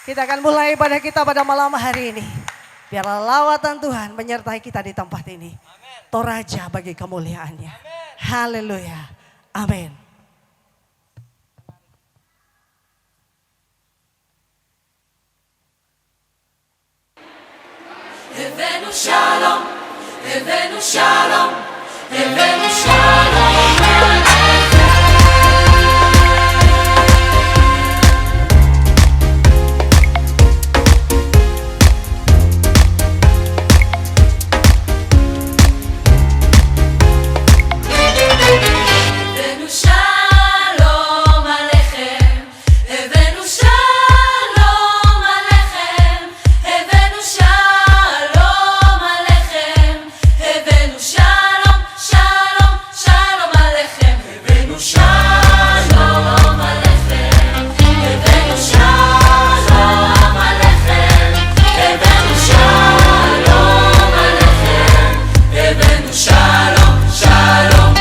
Kita akan mulai ibadah kita pada malam hari ini. Biarlah lawatan Tuhan menyertai kita di tempat ini. Toraja bagi kemuliaannya. Haleluya. Amin. הבאנו שלום, הבאנו שלום, הבאנו שלום עליכם. הבאנו שלום עליכם, הבאנו שלום עליכם, הבאנו שלום עליכם, הבאנו שלום, שלום, שלום עליכם, הבאנו שלום עליכם, הבאנו שלום עליכם, הבאנו שלום עליכם, הבאנו שלום, שלום.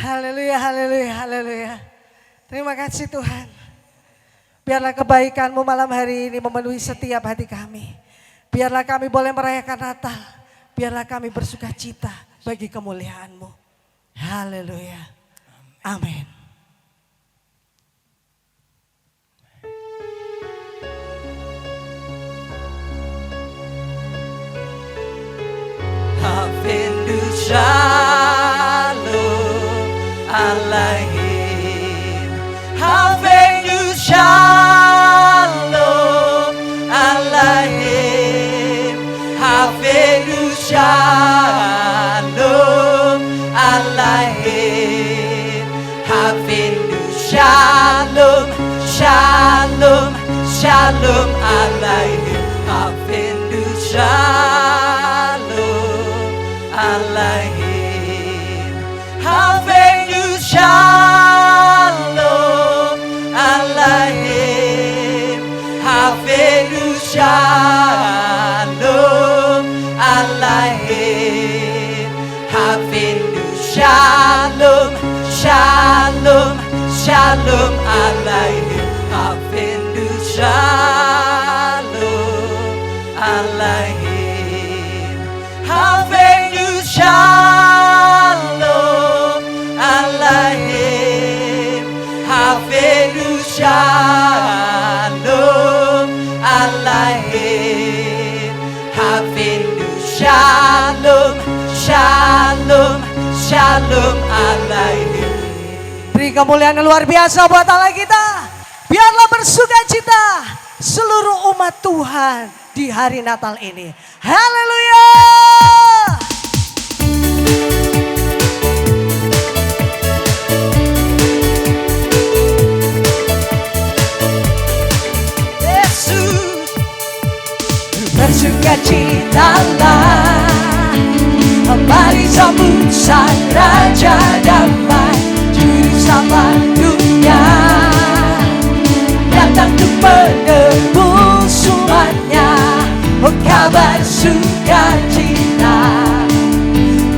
Haleluya, haleluya, haleluya. Terima kasih Tuhan. Biarlah kebaikan-Mu malam hari ini memenuhi setiap hati kami. Biarlah kami boleh merayakan Natal. Biarlah kami bersuka cita bagi kemuliaan-Mu. Haleluya. Amin. Havenu shalom aleichem, Havenu shalom aleichem, Havenu shalom aleichem, Havenu shalom, shalom, shalom aleichem, Havenu shalom aleichem, Havenu shalom aleichem, Havenu shalom aleichem, Havenu shalom, shalom, shalom aleichem, Havenu shalom aleichem, Havenu shalom aleichem, Havenu shalom aleichem, Havenu shalom, shalom, shalom aleichem. Beri kemuliaan yang luar biasa buat Allah kita. Biarlah bersuka cita seluruh umat Tuhan di hari Natal ini. Haleluya. Yesus bersukacitalah. Mari sambut sang Raja Damai, Juru Selamat dunia, datang untuk menebus umatnya. Oh, kabar sukacita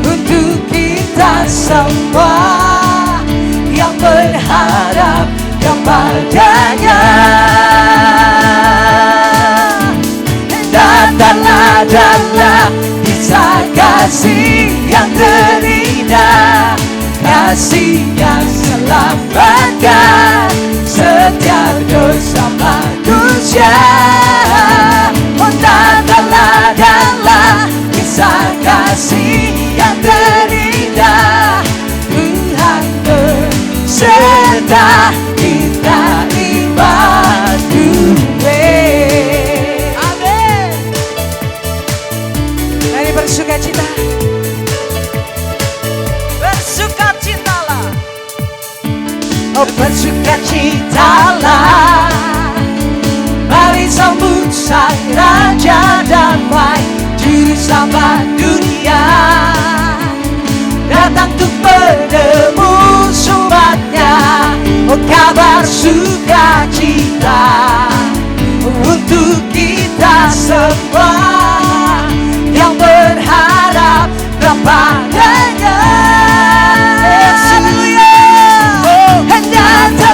untuk kita semua yang berharap kepadanya. Datanglah kisah kasih yang terindah, kasih yang selamatkan setiap dosa manusia. Oh, datanglah kisah kasih yang terindah, Tuhan beserta kita Immanuel. Bersukacita, bersukacitalah. Oh, bersukacitalah. Mari sambut sang Raja Damai, Juru Selamat dunia, datang untuk menebus umatnya. Oh, kabar sukacita untuk kita semua yang berharap kepadanya.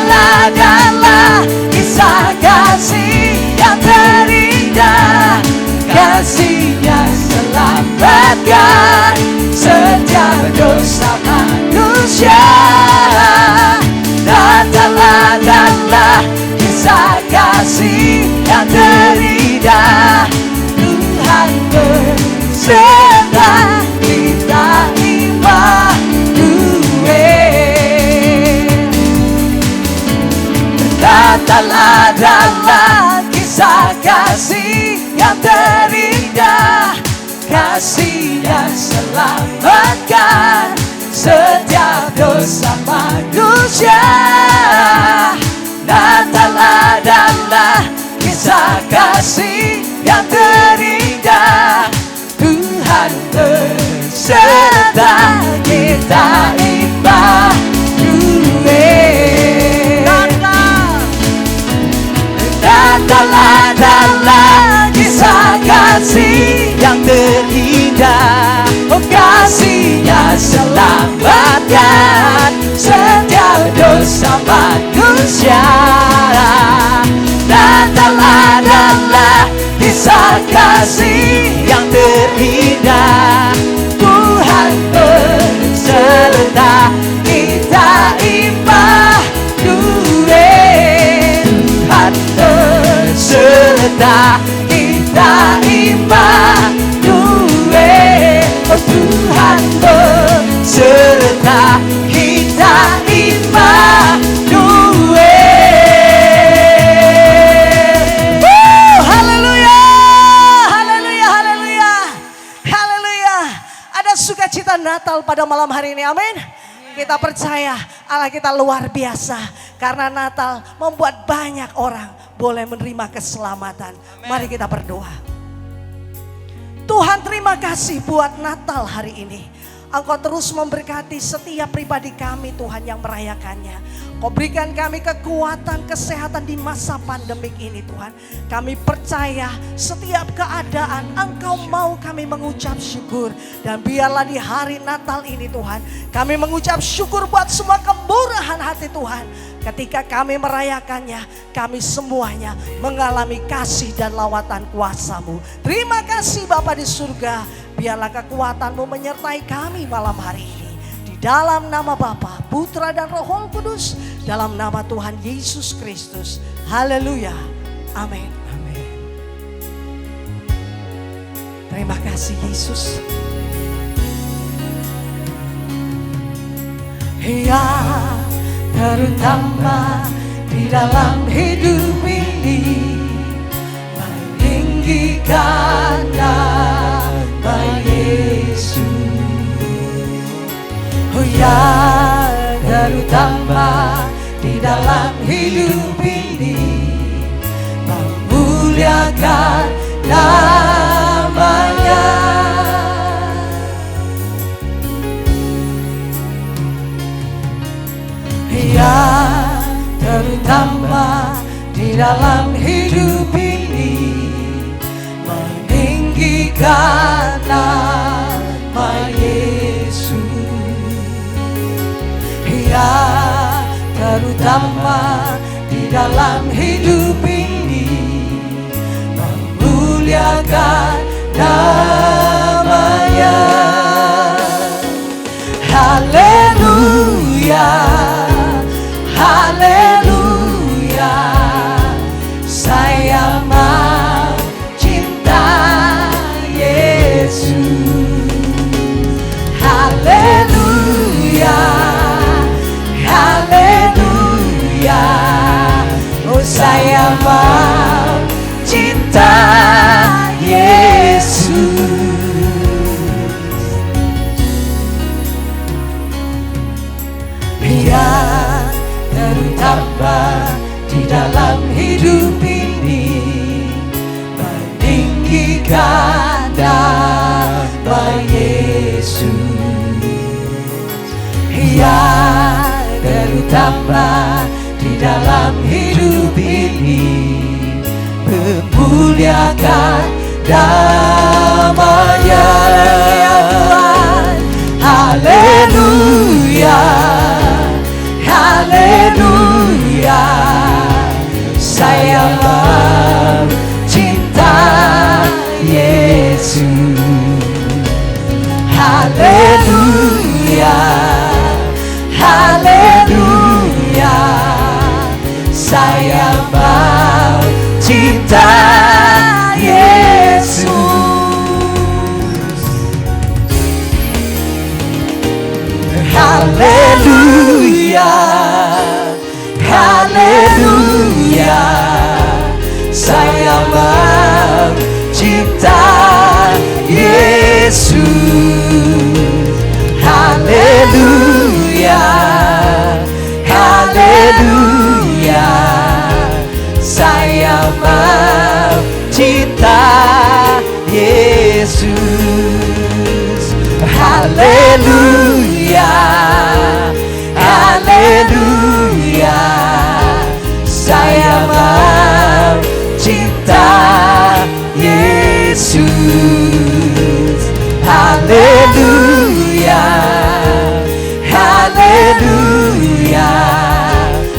Datanglah kisah kasih yang terindah, kasih yang selamatkan setiap dosa manusia. Datanglah kisah kasih yang terindah, Tuhan beserta kita Immanuel. Datanglah kisah kasih yang terindah, kasih yang selamatkan setiap dosa manusia. Datanglah kisah kasih yang terindah, Tuhan beserta kita Immanuel. Datanglah kisah kasih yang terindah, oh, kasihnya selamatkan setiap dosa manusia. Datanglah kisah kasih yang terindah, Tuhan beserta kita Immanuel. Tuhan beserta kita Immanuel. Oh, Tuhan beserta kita Immanuel. haleluya, haleluya, haleluya, haleluya. Ada sukacita Natal pada malam hari ini, amin. Kita percaya Allah kita luar biasa, karena Natal membuat banyak orang boleh menerima keselamatan. Mari kita berdoa. Tuhan, terima kasih buat Natal hari ini. Engkau terus memberkati setiap pribadi kami Tuhan yang merayakannya. Kau berikan kami kekuatan, kesehatan di masa pandemik ini Tuhan. Kami percaya setiap keadaan Engkau mau kami mengucap syukur. Dan biarlah di hari Natal ini Tuhan, kami mengucap syukur buat semua kemurahan hati Tuhan. Ketika kami merayakannya, kami semuanya mengalami kasih dan lawatan kuasa-Mu. Terima kasih Bapa di surga. Biarlah kekuatan-Mu menyertai kami malam hari ini. Di dalam nama Bapa, Putra dan Roh Kudus. Dalam nama Tuhan Yesus Kristus. Haleluya. Amin. Amin. Terima kasih Yesus. Ya, terutama di dalam hidup ini, meninggikan nama Yesus. Oh ya, terutama di dalam hidup ini, memuliakan nama Tinggikan nama Yesus, yang terutama di dalam hidup ini, memuliakan namanya. Haleluya, haleluya, saya mau cinta Yesus. Haleluya, haleluya, oh saya mau cinta Yesus. Yang terutama di dalam hidup ini, meninggikan nama Yesus. Yang terutama di dalam hidup ini, memuliakan namanya. Haleluya, haleluya, saya mau cinta Yesus. Haleluya, haleluya, saya mau cinta Yesus. Haleluya, haleluya, saya mau cinta Yesus. Haleluya, haleluya, saya mau cinta Yesus. Haleluya, haleluya, saya mau cinta Yesus. Haleluya, haleluya,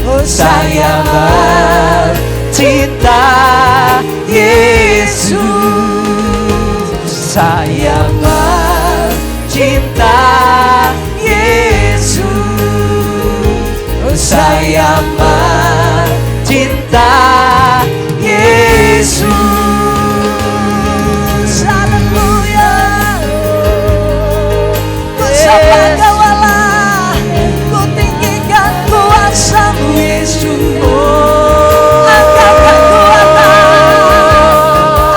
oh saya mau cinta Yesus. Saya mau cinta Yesus, oh saya mau cinta Yesus. Haleluya, ku sembah Kau Allah, ku tinggikan kuasa-Mu Yesus. Engkau kekuatan,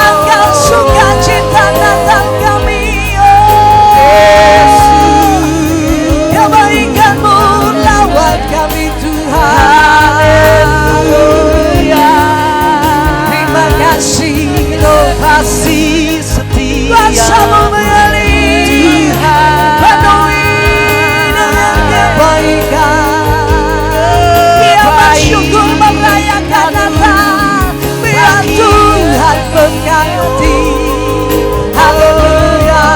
Engkau sukacita Natal kami, oh Yesus. Kebaikan-Mu lawan kami Tuhan. Haleluya, terima kasih Tuhan, kasih setia kuasa-Mu mengalir, penuhi dengan kebaikan. Biar bersyukur merayakan Natal, biar Tuhan berkati. Haleluya,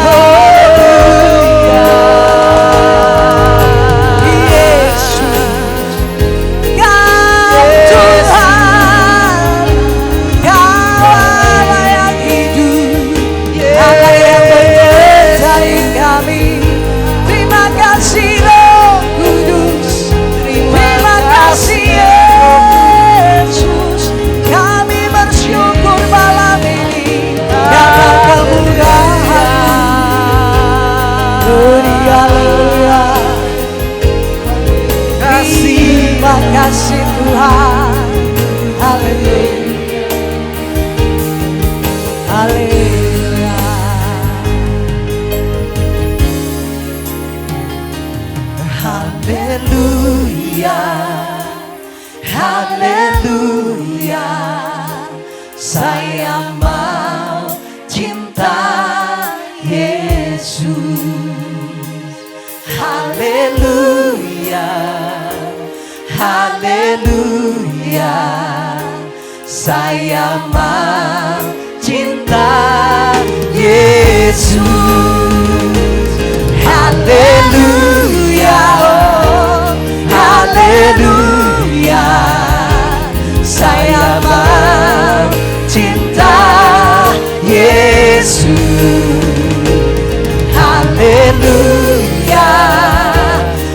haleluya, Yesus, Kau Tuhan, Kau Allah yang hidup, Allah yang menyertai kami. Terima kasih Roh Kudus, terima kasih Yesus. Kami bersyukur malam ini karena kemudahan. Haleluya, terima kasih Tuhan. Haleluya, haleluya. Haleluya, haleluya, saya mau cinta Yesus. Haleluya, haleluya, saya mau cinta cinta Yesus. Haleluya, oh, haleluya, saya mau cinta Yesus. Haleluya,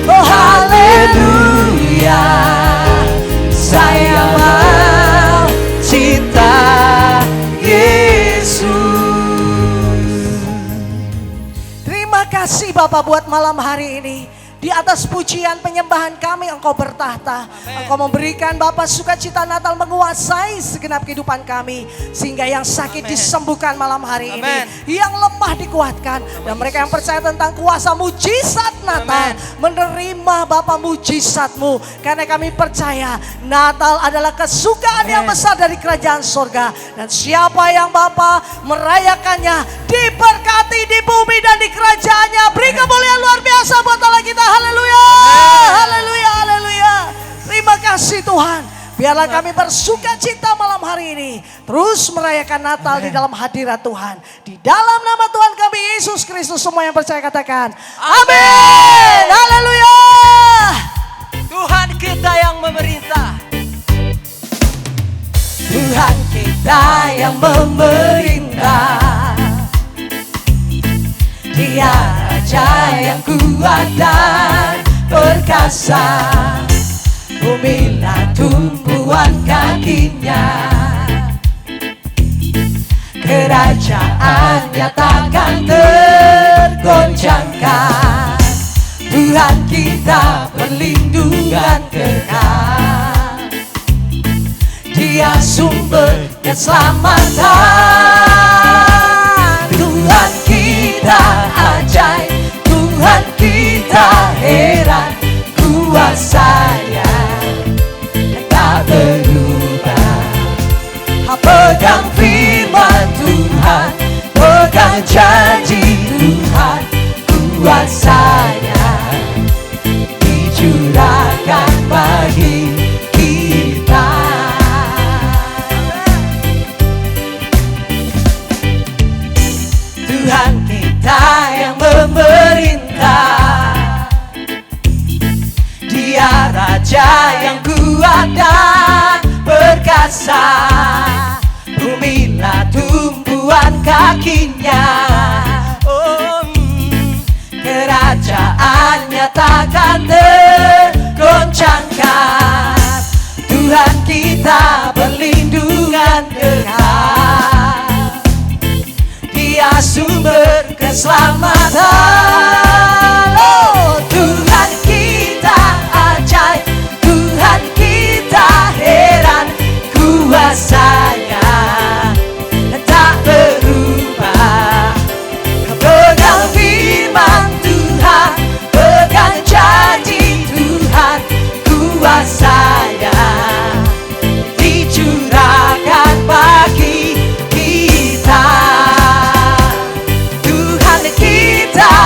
oh haleluya, saya mau cinta Yesus. Terima kasih Bapak buat malam hari ini. Di atas pujian penyembahan kami Engkau bertahta. Engkau memberikan Bapak sukacita Natal menguasai segenap kehidupan kami. Sehingga yang sakit disembuhkan malam hari ini. Yang lemah dikuatkan. Dan mereka yang percaya tentang kuasa mujizat Natal. Menerima Bapak mujizat-Mu. Karena kami percaya Natal adalah kesukaan yang besar dari kerajaan surga. Dan siapa yang Bapak merayakannya diberkati di bumi dan di kerajaannya. Beri kemuliaan luar biasa buat Allah kita. Haleluya, haleluya, haleluya. Terima kasih Tuhan. Biarlah kami bersuka cita malam hari ini. Terus merayakan Natal di dalam hadirat Tuhan. Di dalam nama Tuhan kami Yesus Kristus, semua yang percaya katakan amin. Haleluya. Tuhan kita yang memerintah. Tuhan kita yang memerintah. Dia Raja yang kuat dan perkasa. Bumilah tumpuan kakinya. Kerajaannya takkan tergoncangkan. Tuhan kita perlindungan kekal. Dia sumber keselamatan. Tuhan kita ajaib, Tuhan kita heran, kuasanya tak berubah. Pegang firman Tuhan, pegang janji Tuhan, kuasanya dicurahkan bagi kita. Tuhan kita yang memerintah. Dia Raja yang kuat dan perkasa. Bumilah tumpuan kakinya. Kerajaannya takkan tergoncangkan. Tuhan kita perlindungan kekal. Dia sumber keselamatan. Oh, Tuhan kita ajaib, Tuhan kita heran, kuasanya tak berubah. Pegang firman Tuhan, pegang janji Tuhan, kuasanya dicurahkan bagi kita. Tuhan kita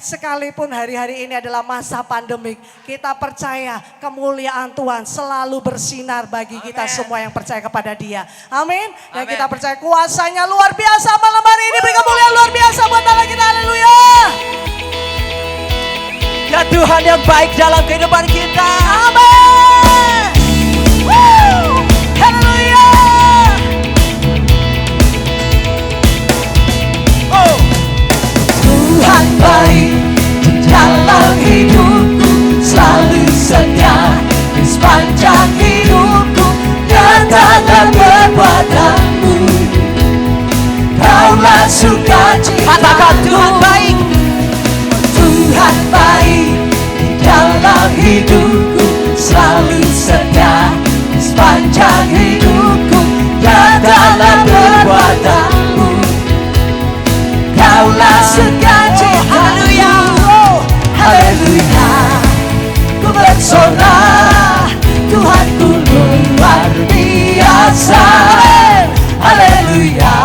sekalipun hari-hari ini adalah masa pandemik, kita percaya kemuliaan Tuhan selalu bersinar bagi kita semua yang percaya kepada Dia. Amin. Dan kita percaya kuasanya luar biasa malam hari ini. Beri kemuliaan luar biasa buat Allah kita. Haleluya. Ya Tuhan yang baik dalam kehidupan kita. Amin. Haleluya. Oh. Tuhan baik di dalam hidupku, selalu setia di sepanjang hidupku. Nyatakan perbuatanmu, Kaulah sukacita. Katakan Tuhan baik. Tuhan baik di dalam hidupku, selalu setia di sepanjang hidupku. Nyatakan perbuatanmu, Kaulah sukacita. Haleluya. Haleluya. Ku bersorak, Tuhanku luar biasa. Haleluya.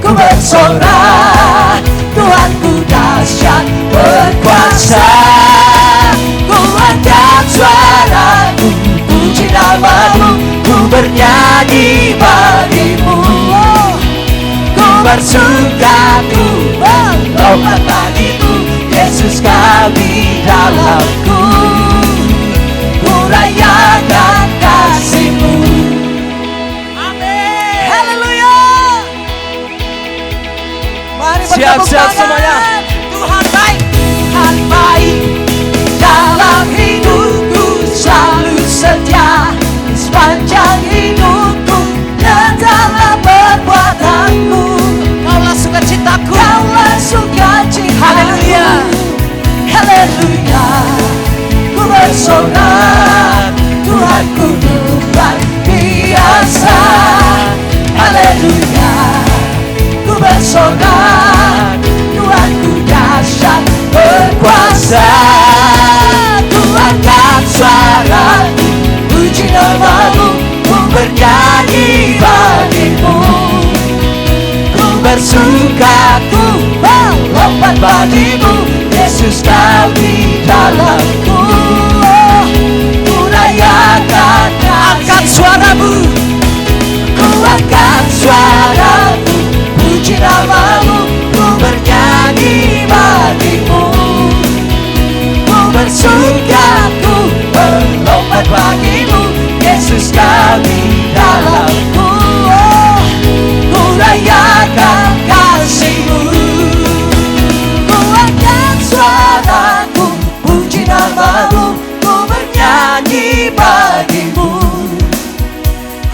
Ku bersorak, Tuhanku dahsyat berkuasa. Ku angkat suaraku, puji namamu, ku bernyanyi bagimu. Ku bersuka, ku melompat bagimu, Yesus kau di dalamku. Ku rayakan kasih-Mu. Amin. Haleluya. Mari Siap bertepuk tangan. semuanya. Tuhan baik. Tuhan baik dalam hidupku, selalu setia di sepanjang hidupku. Nyatalah perbuatanmu, Kaulah sukacitaku. Kaulah sukacitaku. Haleluya. Haleluya. Ku bersorak, Tuhanku luar biasa. Haleluya. Ku bersorak, Tuhanku dahsyat berkuasa. Ku angkat suaraku, puji namamu, ku bernyanyi bagimu. Ku bersuka, ku melompat bagimu, Yesus kau di dalamku. Ku rayakan Angkat suaramu. ku angkat suaraku, puji namamu, ku bernyanyi bagimu. Ku bersuka, ku melompat bagimu, Yesus kau di dalamku. Ku rayakan kasih-Mu. Ku angkat suaraku, puji namamu, ku bernyanyi bagimu.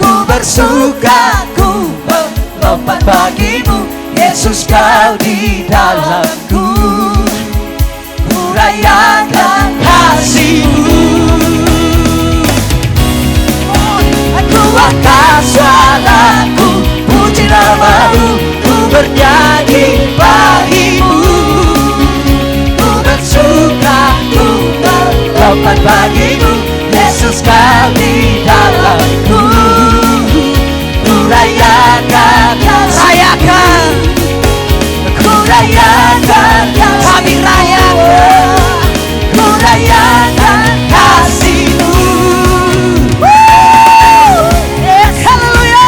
Ku bersuka, ku melompat bagimu, Yesus kau di dalamku. Ku rayakan kasih-Mu. Ku angkat suaraku, puji namamu, ku bernyanyi bagimu. Ku bersuka, ku melompat bagimu, Yesus kau di dalamku. Ku rayakan, Rayakan. ku rayakan, Kami rayakan. ku rayakan kasih-Mu. Yes, haleluya.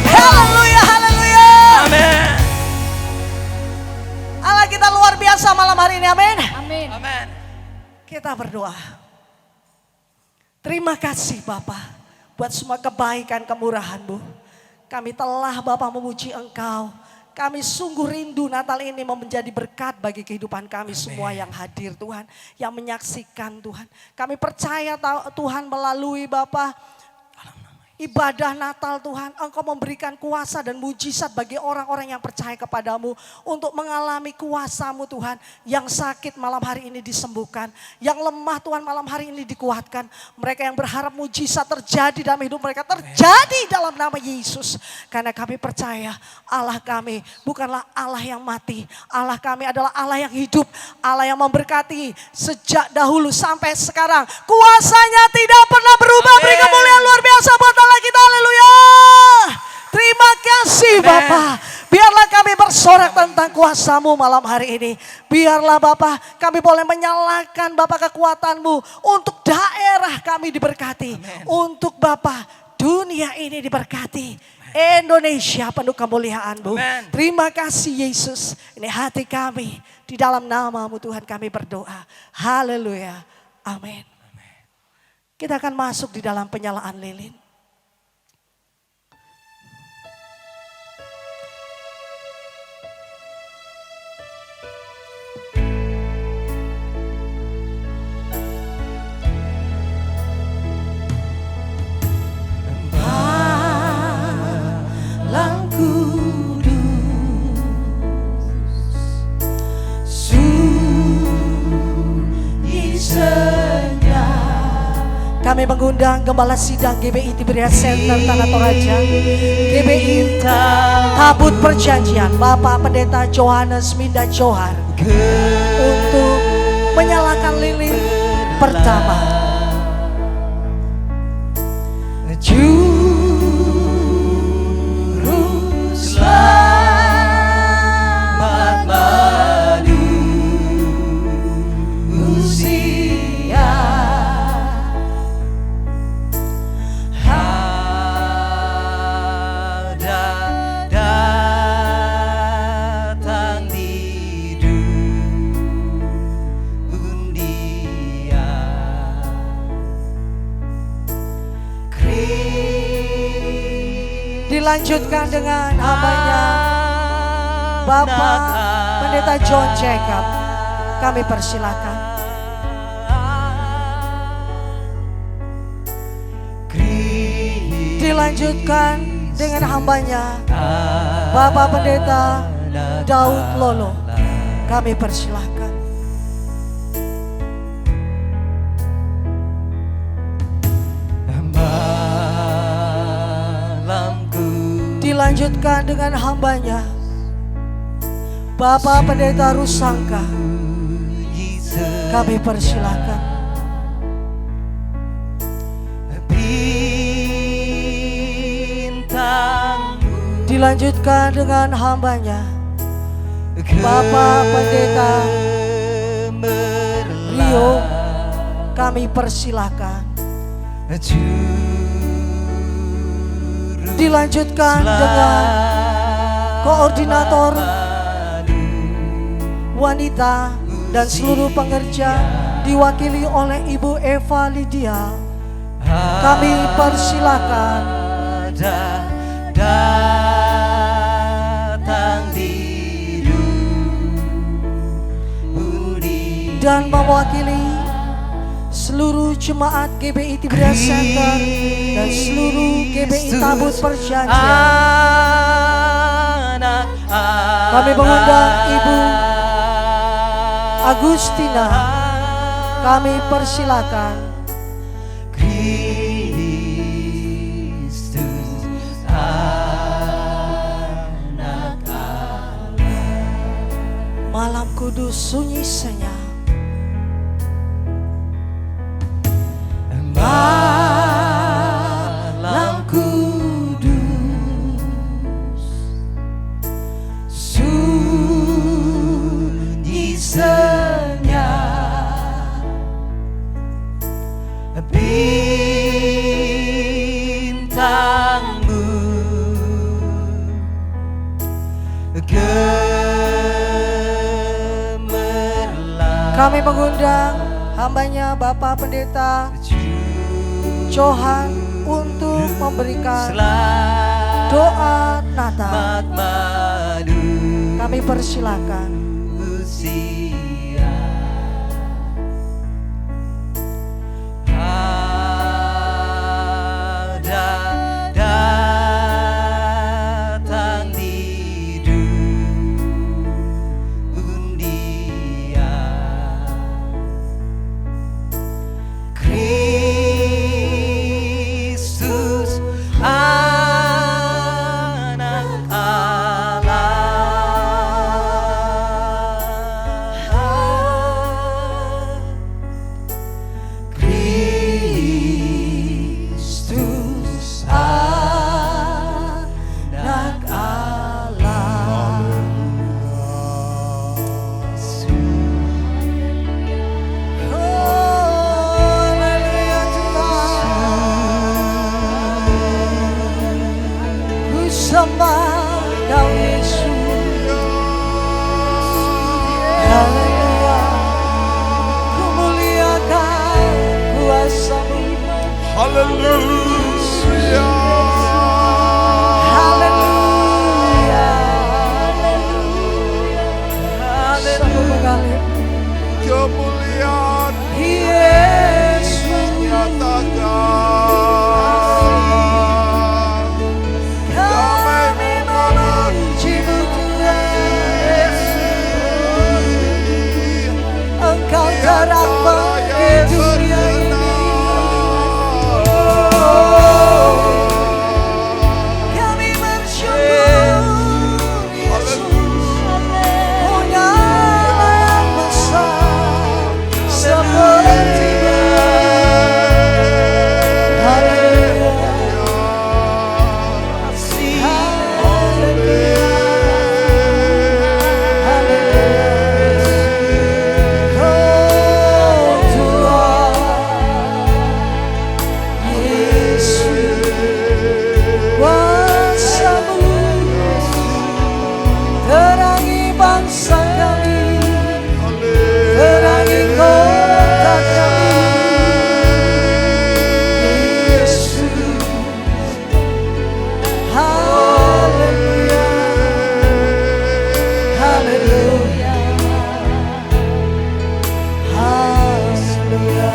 Haleluya, haleluya. Amin. Allah kita luar biasa malam hari ini. Amin. Amin. Amin. Kita berdoa. Terima kasih Bapa buat semua kebaikan kemurahan-Mu. Kami telah Bapa memuji Engkau. Kami sungguh rindu Natal ini menjadi berkat bagi kehidupan kami semua yang hadir Tuhan. Yang menyaksikan Tuhan. Kami percaya Tuhan melalui Bapa ibadah Natal Tuhan, Engkau memberikan kuasa dan mujizat bagi orang-orang yang percaya kepadamu untuk mengalami kuasa-Mu Tuhan. Yang sakit malam hari ini disembuhkan, yang lemah Tuhan malam hari ini dikuatkan. Mereka yang berharap mujizat terjadi dalam hidup mereka terjadi dalam nama Yesus. Karena kami percaya Allah kami bukanlah Allah yang mati. Allah kami adalah Allah yang hidup, Allah yang memberkati sejak dahulu sampai sekarang. Kuasanya tidak pernah berubah. Beri kemuliaan luar biasa buat Allah kita, haleluya. Terima kasih Bapa. Biarlah kami bersorak tentang tentang kuasa-Mu malam hari ini. Biarlah Bapa kami boleh menyalakan Bapa kekuatan-Mu untuk daerah kami diberkati. Untuk Bapa dunia ini diberkati. Indonesia penuh kemuliaan-Mu. Terima kasih Yesus. Ini hati kami. Di dalam nama-Mu Tuhan kami berdoa. Haleluya. Amin. Kita akan masuk di dalam penyalaan lilin. Kami mengundang Gembala Sidang GBI Tiberias Center Tanah Toraja, GBI Tabut Perjanjian, Bapak Pendeta Johannes Minda Johar untuk menyalakan lilin pertama. Juru selamat manusia, dilanjutkan dengan hambanya Bapak Pendeta John Jacob. Kami persilakan. Dilanjutkan dengan hambanya Bapak Pendeta Daud Lolo. Kami persilakan. Dilanjutkan dengan hambanya Bapak Pendeta Rusangka. Kami persilakan. Dilanjutkan dengan hambanya Bapak Pendeta Rio. Kami persilakan. Dilanjutkan dengan koordinator wanita dan seluruh pengerja diwakili oleh Ibu Eva Lydia. Kami persilakan. Dan mewakili seluruh jemaat GBI Tiberias Center dan seluruh GBI Tabut Perjanjian. Kami mengundang Ibu Agustina. Kami persilakan. Malam kudus sunyi senyap. Malam kudus sunyi senyap, bintangmu gemerlap. Kami mengundang hambanya Bapak Pendeta Johan untuk memberikan doa Natal. Kami persilakan. sembah Kau Yesus. Haleluya. Ku muliakan kuasa-Mu. Haleluya. Haleluya. Haleluya. Kemuliaan Yesus. nyatakan. Kami memuji-Mu Tuhan. Engkau terang bagi dunia ini. Kami bersyukur Yesus. Punya yang besar seperti-Mu. Haleluya. Terangi bangsa kami, terangi kota kami, Yesus. Haleluya, haleluya, haleluya.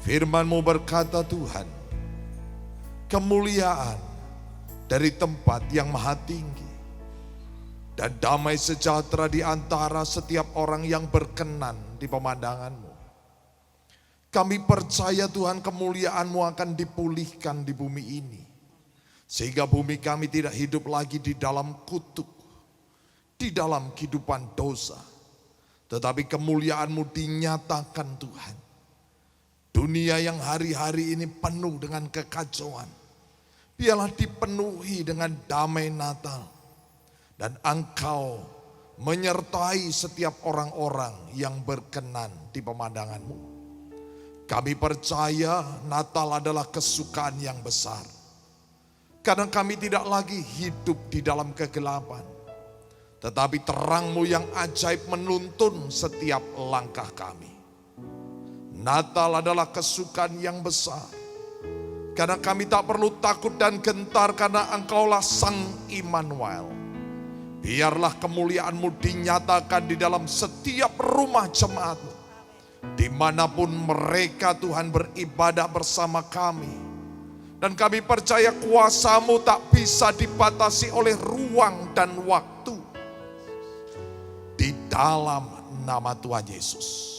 Firman-Mu berkata Tuhan, kemuliaan dari tempat yang maha tinggi dan damai sejahtera di antara setiap orang yang berkenan di pemandangan-Mu. Kami percaya Tuhan, kemuliaan-Mu akan dipulihkan di bumi ini, sehingga bumi kami tidak hidup lagi di dalam kutuk, di dalam kehidupan dosa, tetapi kemuliaan-Mu dinyatakan Tuhan. Dunia yang hari-hari ini penuh dengan kekacauan, biarlah dipenuhi dengan damai Natal. Dan Engkau menyertai setiap orang-orang yang berkenan di pemandangan-Mu. Kami percaya Natal adalah kesukaan yang besar. Karena kami tidak lagi hidup di dalam kegelapan, tetapi terang-Mu yang ajaib menuntun setiap langkah kami. Natal adalah kesukaan yang besar. Karena kami tak perlu takut dan gentar karena Engkaulah Sang Immanuel. Biarlah kemuliaan-Mu dinyatakan di dalam setiap rumah jemaat-Mu. Dimanapun mereka Tuhan beribadah bersama kami. Dan kami percaya kuasa-Mu tak bisa dibatasi oleh ruang dan waktu. Di dalam nama Tuhan Yesus.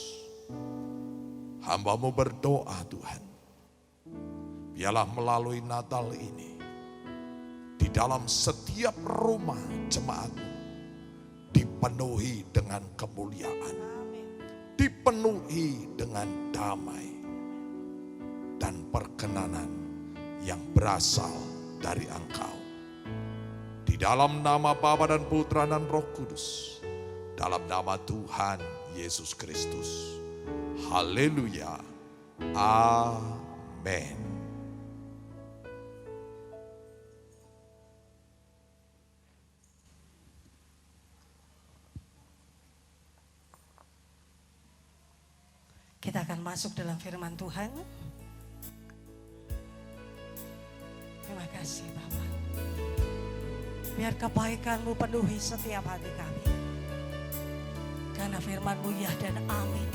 Hamba-Mu berdoa Tuhan. Biarlah melalui Natal ini, di dalam setiap rumah jemaat-Mu dipenuhi dengan kemuliaan, dipenuhi dengan damai dan perkenanan yang berasal dari Engkau. Di dalam nama Bapa dan Putra dan Roh Kudus, dalam nama Tuhan Yesus Kristus. Haleluya. Amin. Kita akan masuk dalam firman Tuhan. Terima kasih Bapa. Biar kebaikan-Mu penuhi setiap hati kami. Karena firman-Mu ya dan amin.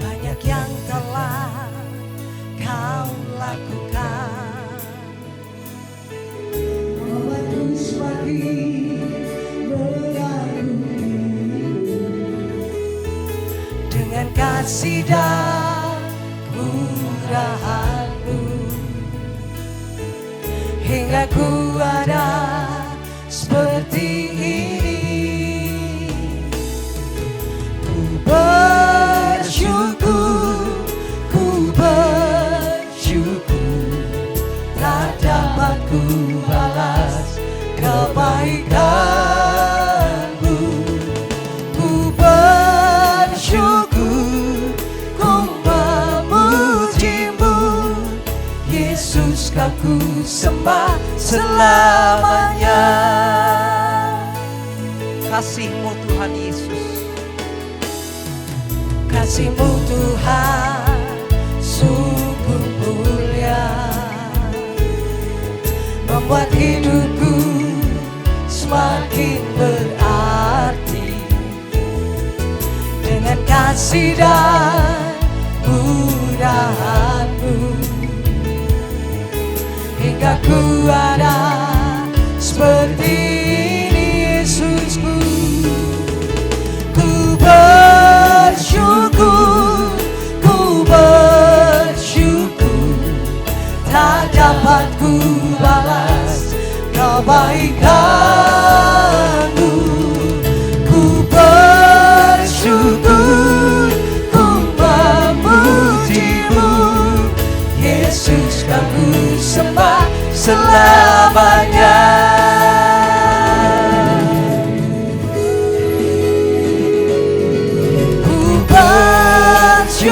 Banyak yang telah Kau lakukan. Dengan kasih dan murahan-Mu, hingga ku ada seperti ini. Ku bersyukur, tak dapat ku balas kebaikan-Mu. ku sembah selamanya. Kasih-Mu Tuhan Yesus, Kasih-Mu Tuhan sungguh mulia, membuat hidupku semakin berarti. Dengan kasih dan murahan-Mu, hingga ku ada seperti ini Yesusku. Ku bersyukur, tak dapat ku balas kebaikan-Mu. Ku bersyukur, ku memuji-Mu, Yesus kan ku sembah selamanya. Ku bersyukur,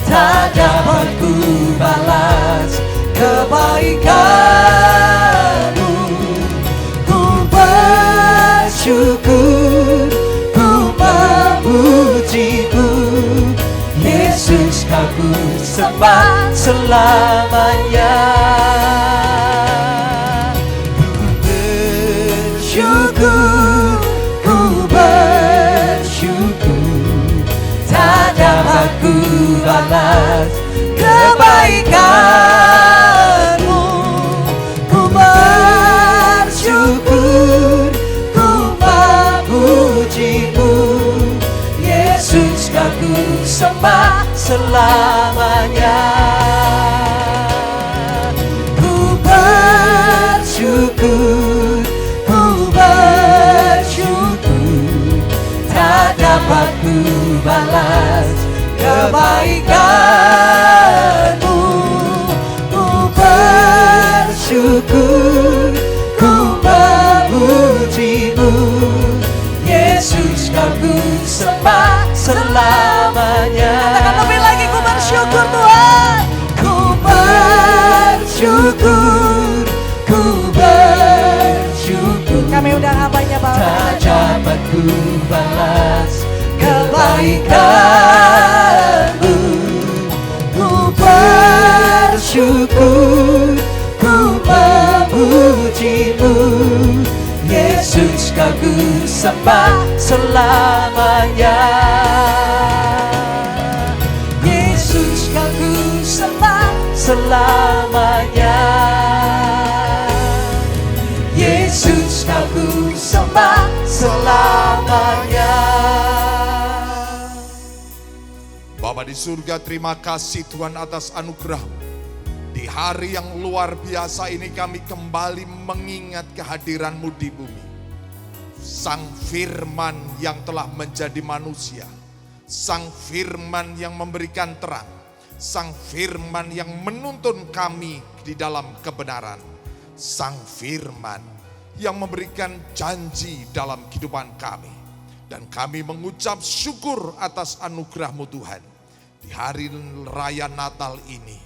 tak dapat ku balas kebaikan-Mu. Ku bersyukur, ku memuji-Mu, Yesus kau ku sembah selamanya. Ku bersyukur, tak dapat ku balas kebaikan-Mu. Ku bersyukur, ku memuji-Mu, Yesus kau ku sembah selamanya. Ku bersyukur, tak dapat ku balas kebaikan-Mu. Ku bersyukur, ku memuji-Mu, Yesus kau ku sembah selamanya. Katakan lebih lagi, ku bersyukur Tuhan. Ku bersyukur, ku bersyukur. Kami undang hambanya Bapak. Tak dapat ku balas kebaikan-Mu. Ku bersyukur, ku memuji-Mu, Yesus kau ku sembah selamanya. Yesus kau ku sembah selamanya. Yesus kau ku sembah selamanya. Bapa di surga, terima kasih Tuhan atas anugerah-Mu. Di hari yang luar biasa ini kami kembali mengingat kehadiran-Mu di bumi. Sang Firman yang telah menjadi manusia. Sang Firman yang memberikan terang. Sang Firman yang menuntun kami di dalam kebenaran. Sang Firman yang memberikan janji dalam kehidupan kami. Dan kami mengucap syukur atas anugerah-Mu Tuhan. Di hari raya Natal ini,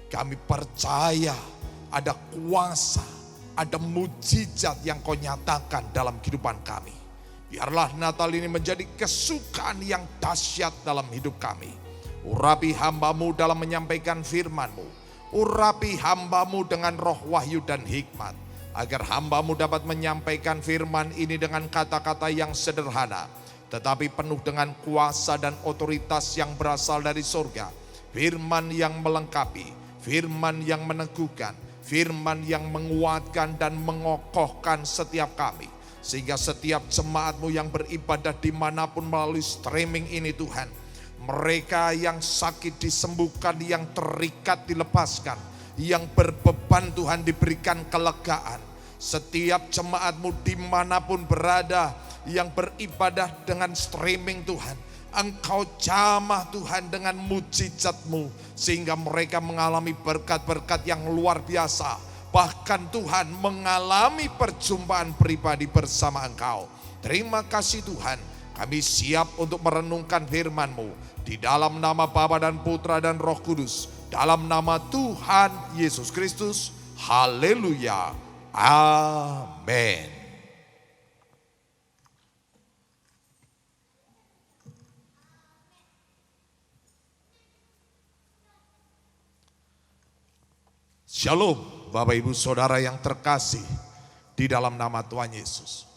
kami percaya ada kuasa, ada mujizat yang Kau nyatakan dalam kehidupan kami. Biarlah Natal ini menjadi kesukaan yang dahsyat dalam hidup kami. Urapi hamba-Mu dalam menyampaikan firman-Mu. Urapi hamba-Mu dengan roh wahyu dan hikmat. Agar hamba-Mu dapat menyampaikan firman ini dengan kata-kata yang sederhana, tetapi penuh dengan kuasa dan otoritas yang berasal dari surga. Firman yang melengkapi, firman yang meneguhkan, firman yang menguatkan dan mengokohkan setiap kami. Sehingga setiap jemaat-Mu yang beribadah dimanapun melalui streaming ini Tuhan, mereka yang sakit disembuhkan, yang terikat dilepaskan, yang berbeban Tuhan diberikan kelegaan. Setiap jemaat-Mu dimanapun berada yang beribadah dengan streaming Tuhan, Engkau jamah Tuhan dengan mujizat-Mu, sehingga mereka mengalami berkat-berkat yang luar biasa. Bahkan Tuhan mengalami perjumpaan pribadi bersama Engkau. Terima kasih Tuhan, Kami siap untuk merenungkan firman-Mu di dalam nama Bapa dan Putra dan Roh Kudus, dalam nama Tuhan Yesus Kristus. Haleluya. Amin. Shalom, Bapak Ibu Saudara yang terkasih di dalam nama Tuhan Yesus.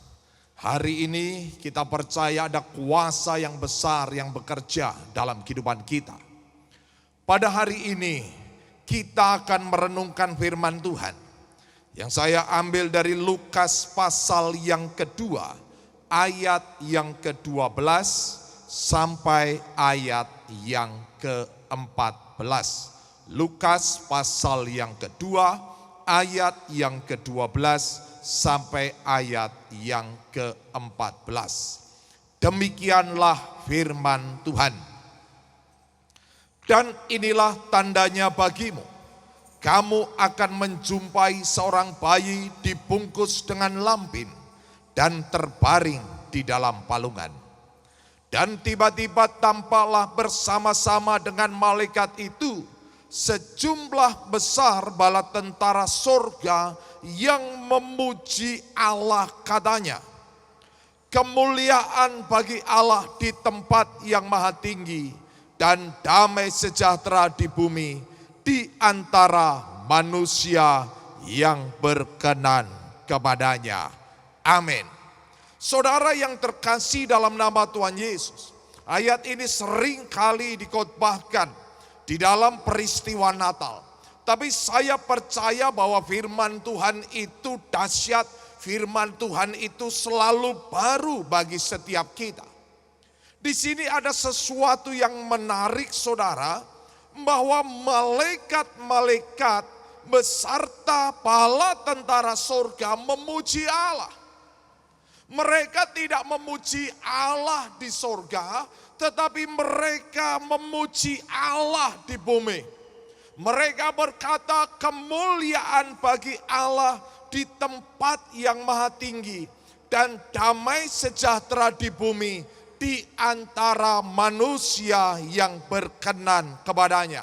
Hari ini kita percaya ada kuasa yang besar yang bekerja dalam kehidupan kita. Pada hari ini kita akan merenungkan firman Tuhan yang saya ambil dari Lukas pasal yang kedua, ayat yang ke-12 sampai ayat yang ke-14. Lukas pasal yang kedua, ayat yang ke-12 sampai ayat yang ke-14. Demikianlah firman Tuhan. Dan inilah tandanya bagimu. Kamu akan menjumpai seorang bayi dibungkus dengan lampin dan terbaring di dalam palungan. Dan tiba-tiba tampaklah bersama-sama dengan malaikat itu sejumlah besar bala tentara sorga yang memuji Allah, katanya, kemuliaan bagi Allah di tempat yang maha tinggi dan damai sejahtera di bumi di antara manusia yang berkenan kepadanya. Amin. Saudara yang terkasih dalam nama Tuhan Yesus, ayat ini sering kali dikhotbahkan di dalam peristiwa Natal. Tapi saya percaya bahwa firman Tuhan itu dahsyat, firman Tuhan itu selalu baru bagi setiap kita. Di sini ada sesuatu yang menarik, saudara, bahwa malaikat-malaikat beserta bala tentara surga memuji Allah. Mereka tidak memuji Allah di surga, tetapi mereka memuji Allah di bumi. Mereka berkata, kemuliaan bagi Allah di tempat yang maha tinggi dan damai sejahtera di bumi di antara manusia yang berkenan kepadanya.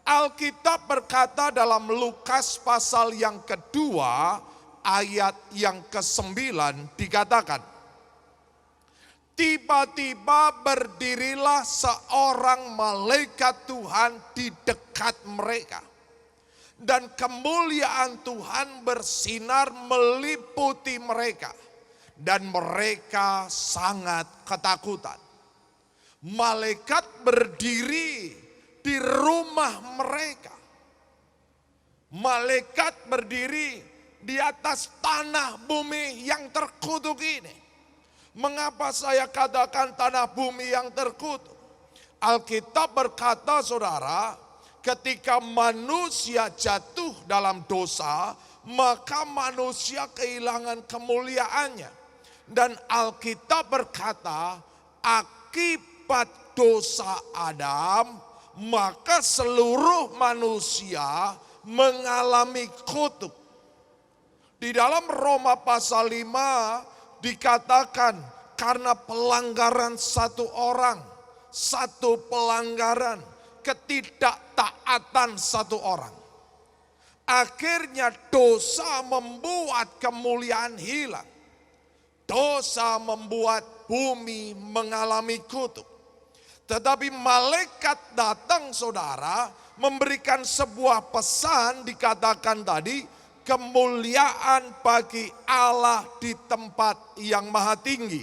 Alkitab berkata dalam Lukas pasal yang kedua, ayat yang ke-9 dikatakan, tiba-tiba berdirilah seorang malaikat Tuhan di dekat mereka. Dan kemuliaan Tuhan bersinar meliputi mereka. Dan mereka sangat ketakutan. Malaikat berdiri di rumah mereka. Malaikat berdiri di atas tanah bumi yang terkutuk ini. Mengapa saya katakan tanah bumi yang terkutuk? Alkitab berkata, saudara, ketika manusia jatuh dalam dosa, maka manusia kehilangan kemuliaannya. Dan Alkitab berkata, akibat dosa Adam, maka seluruh manusia mengalami kutuk. Di dalam Roma pasal 5 dikatakan karena pelanggaran satu orang, satu pelanggaran, ketidaktaatan satu orang. Akhirnya dosa membuat kemuliaan hilang. Dosa membuat bumi mengalami kutuk. Tetapi malaikat datang, saudara, memberikan sebuah pesan, dikatakan tadi, kemuliaan bagi Allah di tempat yang maha tinggi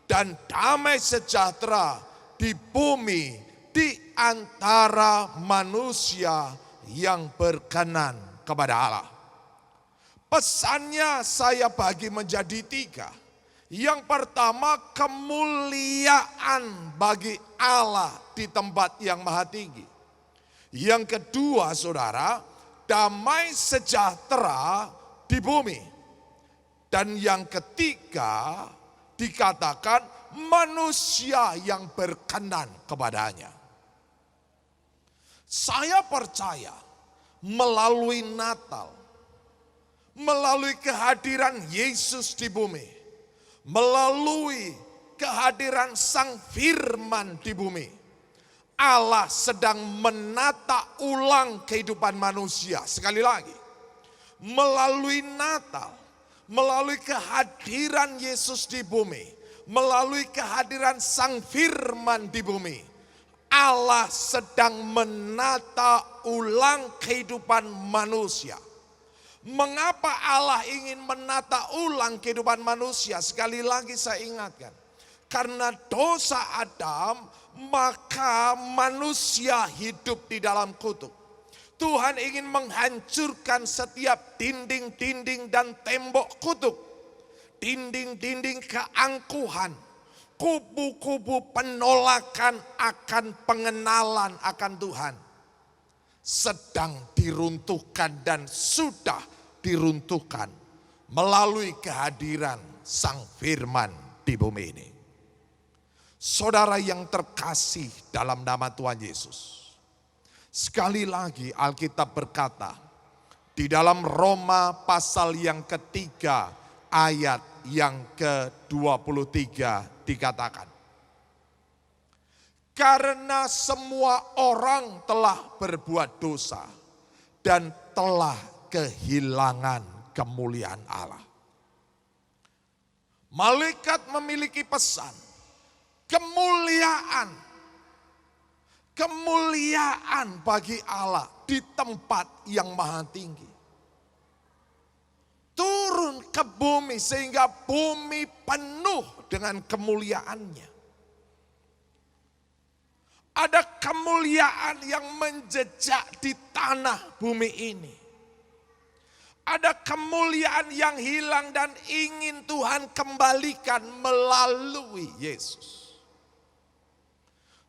dan damai sejahtera di bumi di antara manusia yang berkenan kepada Allah. Pesannya saya bagi menjadi 3. Yang pertama, kemuliaan bagi Allah di tempat yang maha tinggi. Yang kedua, saudara, damai sejahtera di bumi. Dan yang ketiga dikatakan manusia yang berkenan kepadanya. Saya percaya melalui Natal, melalui kehadiran Yesus di bumi, melalui kehadiran Sang Firman di bumi. Allah sedang menata ulang kehidupan manusia. Sekali lagi, melalui Natal, melalui kehadiran Yesus di bumi, melalui kehadiran Sang Firman di bumi, Allah sedang menata ulang kehidupan manusia. Mengapa Allah ingin menata ulang kehidupan manusia? Sekali lagi saya ingatkan, karena dosa Adam, maka manusia hidup di dalam kutuk. Tuhan ingin menghancurkan setiap dinding-dinding dan tembok kutuk. Dinding-dinding keangkuhan, kubu-kubu penolakan akan pengenalan akan Tuhan sedang diruntuhkan dan sudah diruntuhkan melalui kehadiran Sang Firman di bumi ini. Saudara yang terkasih dalam nama Tuhan Yesus, sekali lagi Alkitab berkata di dalam Roma pasal yang ketiga ayat yang ke-23 dikatakan, karena semua orang telah berbuat dosa dan telah kehilangan kemuliaan Allah. Malaikat memiliki pesan, kemuliaan bagi Allah di tempat yang maha tinggi. Turun ke bumi sehingga bumi penuh dengan kemuliaannya. Ada kemuliaan yang menjejak di tanah bumi ini. Ada kemuliaan yang hilang dan ingin Tuhan kembalikan melalui Yesus.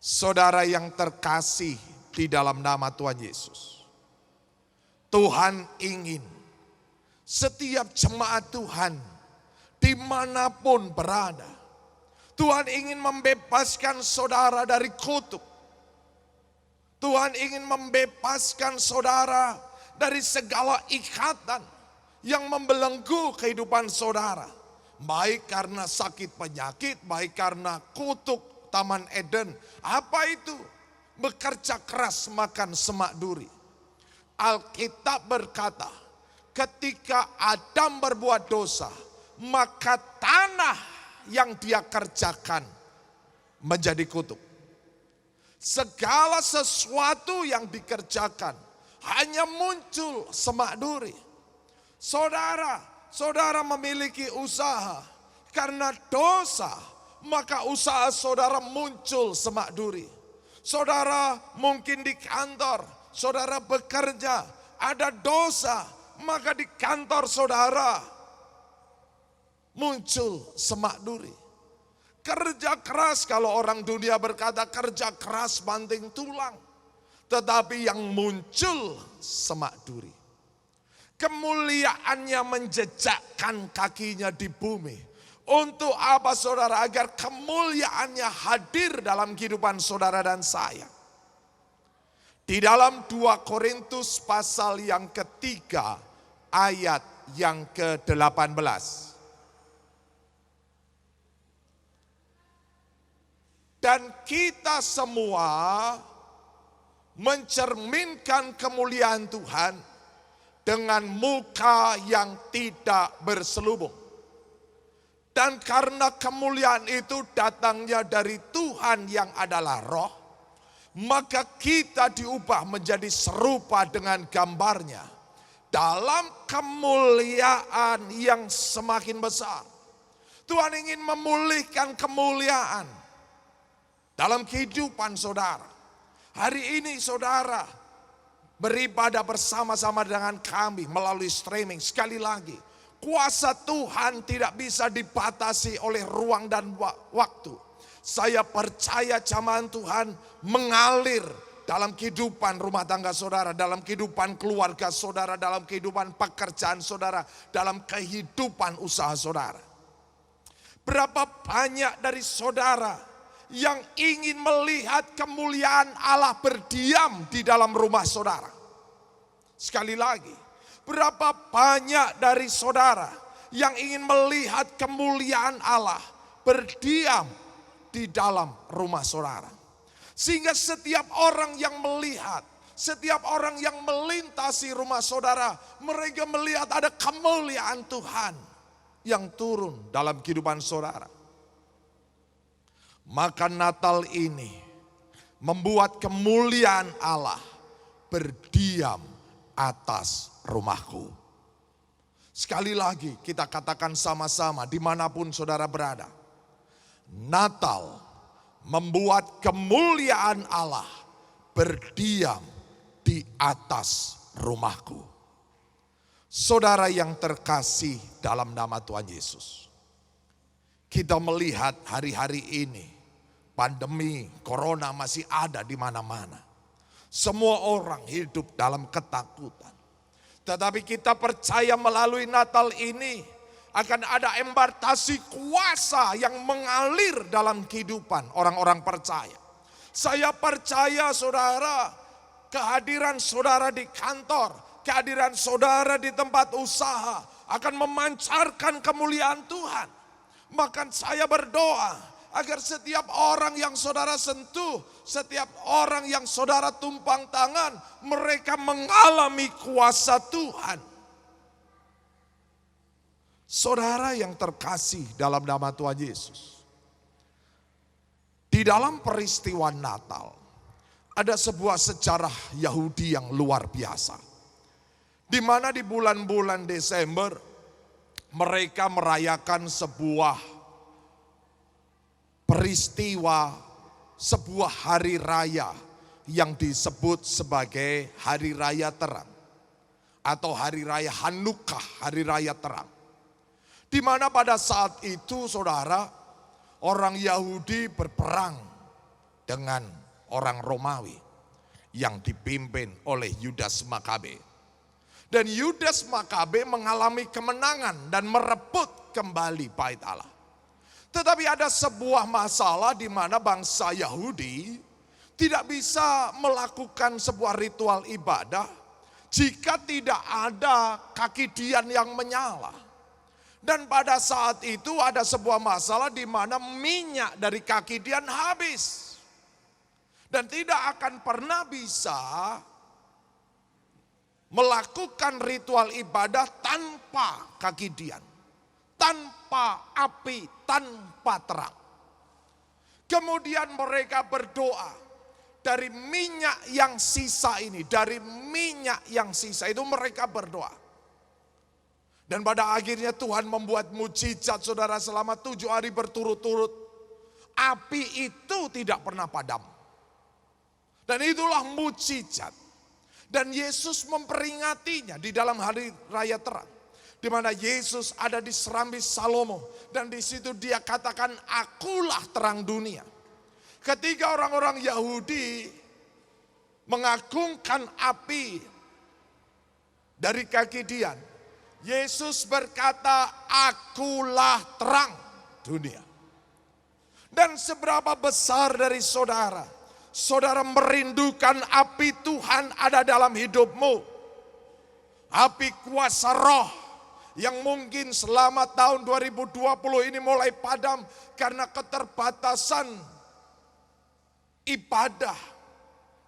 Saudara yang terkasih di dalam nama Tuhan Yesus, Tuhan ingin setiap jemaat Tuhan dimanapun berada, Tuhan ingin membebaskan saudara dari kutuk. Tuhan ingin membebaskan saudara dari segala ikatan yang membelenggu kehidupan saudara. Baik karena sakit penyakit, baik karena kutuk Taman Eden. Apa itu? Bekerja keras makan semak duri. Alkitab berkata, ketika Adam berbuat dosa, maka tanah yang dia kerjakan menjadi kutuk. Segala sesuatu yang dikerjakan hanya muncul semak duri. Saudara memiliki usaha, karena dosa maka usaha saudara muncul semak duri. Saudara mungkin di kantor, saudara bekerja, ada dosa, maka di kantor saudara muncul semak duri. Kerja keras, kalau orang dunia berkata kerja keras banting tulang. Tetapi yang muncul semak duri. Kemuliaannya menjejakkan kakinya di bumi. Untuk apa saudara? Agar kemuliaannya hadir dalam kehidupan saudara dan saya. Di dalam 2 Korintus pasal yang ketiga ayat yang ke-18. Dan kita semua mencerminkan kemuliaan Tuhan dengan muka yang tidak berselubung. Dan karena kemuliaan itu datangnya dari Tuhan yang adalah roh, maka kita diubah menjadi serupa dengan gambarnya dalam kemuliaan yang semakin besar. Tuhan ingin memulihkan kemuliaan dalam kehidupan saudara. Hari ini saudara beribadah bersama-sama dengan kami melalui streaming. Sekali lagi, kuasa Tuhan tidak bisa dibatasi oleh ruang dan waktu. Saya percaya jamahan Tuhan mengalir dalam kehidupan rumah tangga saudara, dalam kehidupan keluarga saudara, dalam kehidupan pekerjaan saudara, dalam kehidupan usaha saudara. Berapa banyak dari saudara yang ingin melihat kemuliaan Allah berdiam di dalam rumah saudara. Sekali lagi, berapa banyak dari saudara yang ingin melihat kemuliaan Allah berdiam di dalam rumah saudara. Sehingga setiap orang yang melihat, setiap orang yang melintasi rumah saudara, mereka melihat ada kemuliaan Tuhan yang turun dalam kehidupan saudara. Maka Natal ini membuat kemuliaan Allah berdiam atas rumahku. Sekali lagi kita katakan sama-sama dimanapun saudara berada. Natal membuat kemuliaan Allah berdiam di atas rumahku. Saudara yang terkasih dalam nama Tuhan Yesus. Kita melihat hari-hari ini pandemi corona masih ada di mana-mana. Semua orang hidup dalam ketakutan. Tetapi kita percaya melalui Natal ini akan ada embarkasi kuasa yang mengalir dalam kehidupan orang-orang percaya. Saya percaya saudara, kehadiran saudara di kantor, kehadiran saudara di tempat usaha akan memancarkan kemuliaan Tuhan. Maka saya berdoa agar setiap orang yang saudara sentuh, setiap orang yang saudara tumpang tangan, mereka mengalami kuasa Tuhan. Saudara yang terkasih dalam nama Tuhan Yesus. Di dalam peristiwa Natal, ada sebuah sejarah Yahudi yang luar biasa. Di mana di bulan-bulan Desember, mereka merayakan sebuah peristiwa, sebuah hari raya yang disebut sebagai Hari Raya Terang. Atau Hari Raya Hanukkah, Hari Raya Terang. Di mana pada saat itu saudara, orang Yahudi berperang dengan orang Romawi yang dipimpin oleh Yudas Makabe. Dan Yudas Makabe mengalami kemenangan dan merebut kembali bait Allah. Tetapi ada sebuah masalah di mana bangsa Yahudi tidak bisa melakukan sebuah ritual ibadah jika tidak ada kaki dian yang menyala. Dan pada saat itu ada sebuah masalah di mana minyak dari kaki dian habis. Dan tidak akan pernah bisa melakukan ritual ibadah tanpa kaki dian. Tanpa api, tanpa terang. Kemudian mereka berdoa. Dari minyak yang sisa ini, dari minyak yang sisa itu mereka berdoa. Dan pada akhirnya Tuhan membuat mujizat saudara selama 7 hari berturut-turut. Api itu tidak pernah padam. Dan itulah mujizat. Dan Yesus memperingatinya di dalam hari raya terang. Di mana Yesus ada di Serambi Salomo. Dan di situ dia katakan, akulah terang dunia. Ketika orang-orang Yahudi mengagungkan api dari kaki dian, Yesus berkata, akulah terang dunia. Dan seberapa besar dari saudara, saudara merindukan api Tuhan ada dalam hidupmu. Api kuasa roh yang mungkin selama tahun 2020 ini mulai padam karena keterbatasan ibadah.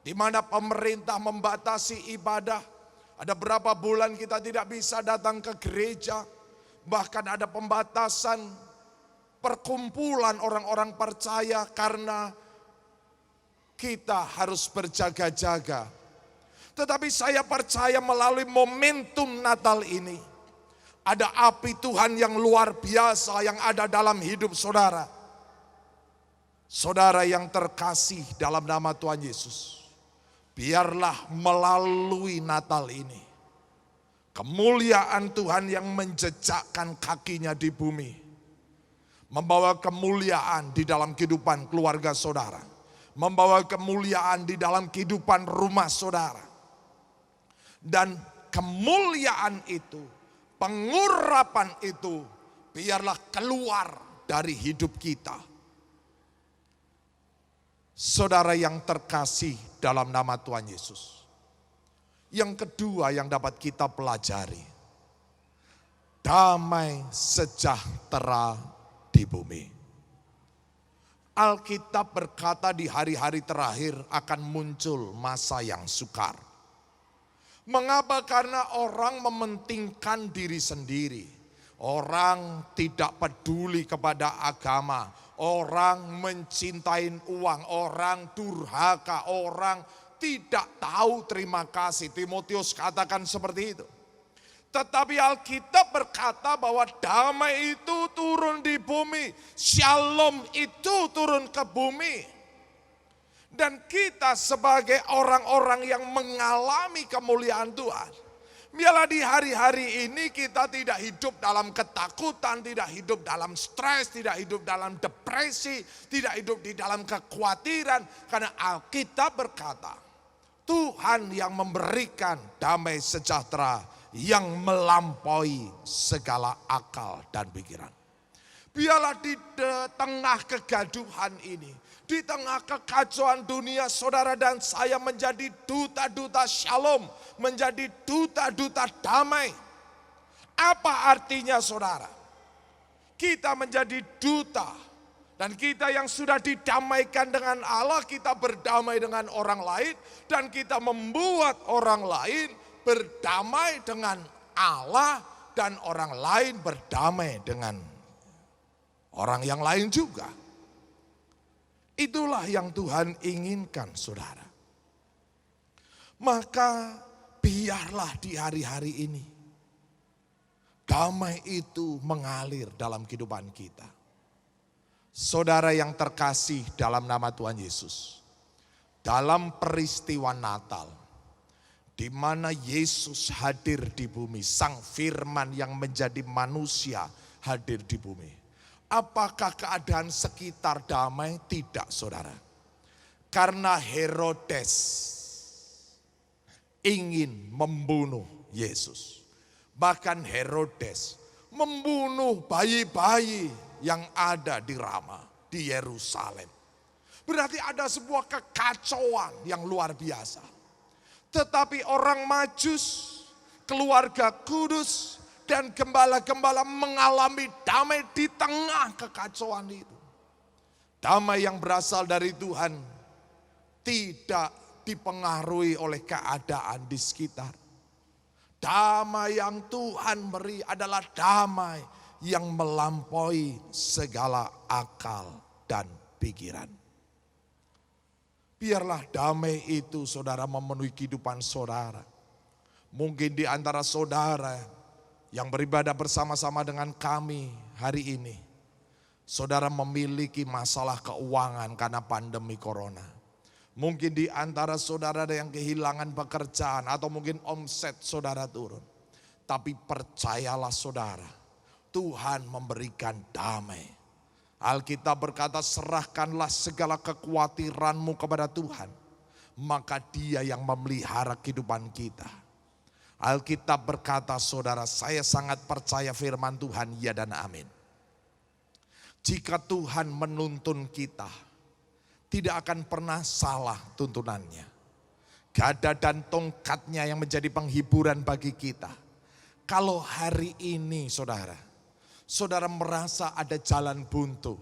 Di mana pemerintah membatasi ibadah. Ada berapa bulan kita tidak bisa datang ke gereja. Bahkan ada pembatasan perkumpulan orang-orang percaya karena kita harus berjaga-jaga. Tetapi saya percaya melalui momentum Natal ini, ada api Tuhan yang luar biasa yang ada dalam hidup saudara. Saudara yang terkasih dalam nama Tuhan Yesus. Biarlah melalui Natal ini, kemuliaan Tuhan yang menjejakkan kakinya di bumi, membawa kemuliaan di dalam kehidupan keluarga saudara, membawa kemuliaan di dalam kehidupan rumah saudara. Dan kemuliaan itu, pengurapan itu, biarlah keluar dari hidup kita. Saudara yang terkasih dalam nama Tuhan Yesus. Yang kedua yang dapat kita pelajari, damai sejahtera di bumi. Alkitab berkata di hari-hari terakhir akan muncul masa yang sukar. Mengapa? Karena orang mementingkan diri sendiri. Orang tidak peduli kepada agama. Orang mencintai uang. Orang durhaka. Orang tidak tahu terima kasih. Timotius katakan seperti itu. Tetapi Alkitab berkata bahwa damai itu turun di bumi. Shalom itu turun ke bumi. Dan kita sebagai orang-orang yang mengalami kemuliaan Tuhan. Biarlah di hari-hari ini kita tidak hidup dalam ketakutan, tidak hidup dalam stres, tidak hidup dalam depresi, tidak hidup di dalam kekhawatiran. Karena Alkitab berkata, Tuhan yang memberikan damai sejahtera yang melampaui segala akal dan pikiran. Biarlah di tengah kegaduhan ini, di tengah kekacauan dunia, saudara dan saya menjadi duta-duta shalom, menjadi duta-duta damai. Apa artinya saudara? Kita menjadi duta, dan kita yang sudah didamaikan dengan Allah, kita berdamai dengan orang lain, dan kita membuat orang lain berdamai dengan Allah, dan orang lain berdamai dengan orang yang lain juga. Itulah yang Tuhan inginkan saudara. Maka biarlah di hari-hari ini damai itu mengalir dalam kehidupan kita. Saudara yang terkasih dalam nama Tuhan Yesus, dalam peristiwa Natal, di mana Yesus hadir di bumi, Sang Firman yang menjadi manusia hadir di bumi. Apakah keadaan sekitar damai? Tidak saudara. Karena Herodes ingin membunuh Yesus. Bahkan Herodes membunuh bayi-bayi yang ada di Rama, di Yerusalem. Berarti ada sebuah kekacauan yang luar biasa. Tetapi orang Majus, keluarga kudus, dan gembala-gembala mengalami damai di tengah kekacauan itu. Damai yang berasal dari Tuhan tidak dipengaruhi oleh keadaan di sekitar. Damai yang Tuhan beri adalah damai yang melampaui segala akal dan pikiran. Biarlah damai itu saudara memenuhi kehidupan saudara. Mungkin di antara saudara yang beribadah bersama-sama dengan kami hari ini, saudara memiliki masalah keuangan karena pandemi corona. Mungkin di antara saudara ada yang kehilangan pekerjaan atau mungkin omset saudara turun. Tapi percayalah saudara, Tuhan memberikan damai. Alkitab berkata, serahkanlah segala kekhawatiranmu kepada Tuhan, maka Dia yang memelihara kehidupan kita. Alkitab berkata, saudara, saya sangat percaya firman Tuhan, ya dan amin. Jika Tuhan menuntun kita, tidak akan pernah salah tuntunannya. Gada dan tongkatnya yang menjadi penghiburan bagi kita. Kalau hari ini saudara merasa ada jalan buntu,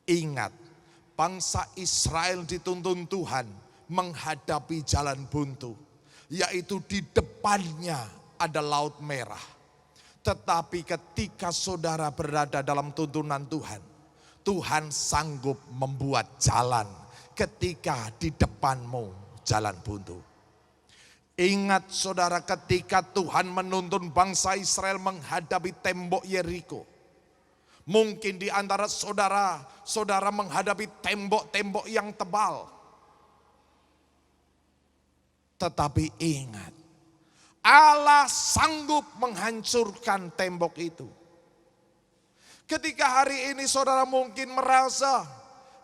ingat, bangsa Israel dituntun Tuhan menghadapi jalan buntu, yaitu di depannya ada Laut Merah. Tetapi ketika saudara berada dalam tuntunan Tuhan, Tuhan sanggup membuat jalan ketika di depanmu jalan buntu. Ingat saudara, ketika Tuhan menuntun bangsa Israel menghadapi tembok Yeriko. Mungkin di antara saudara menghadapi tembok-tembok yang tebal. Tetapi ingat, Allah sanggup menghancurkan tembok itu. Ketika hari ini saudara mungkin merasa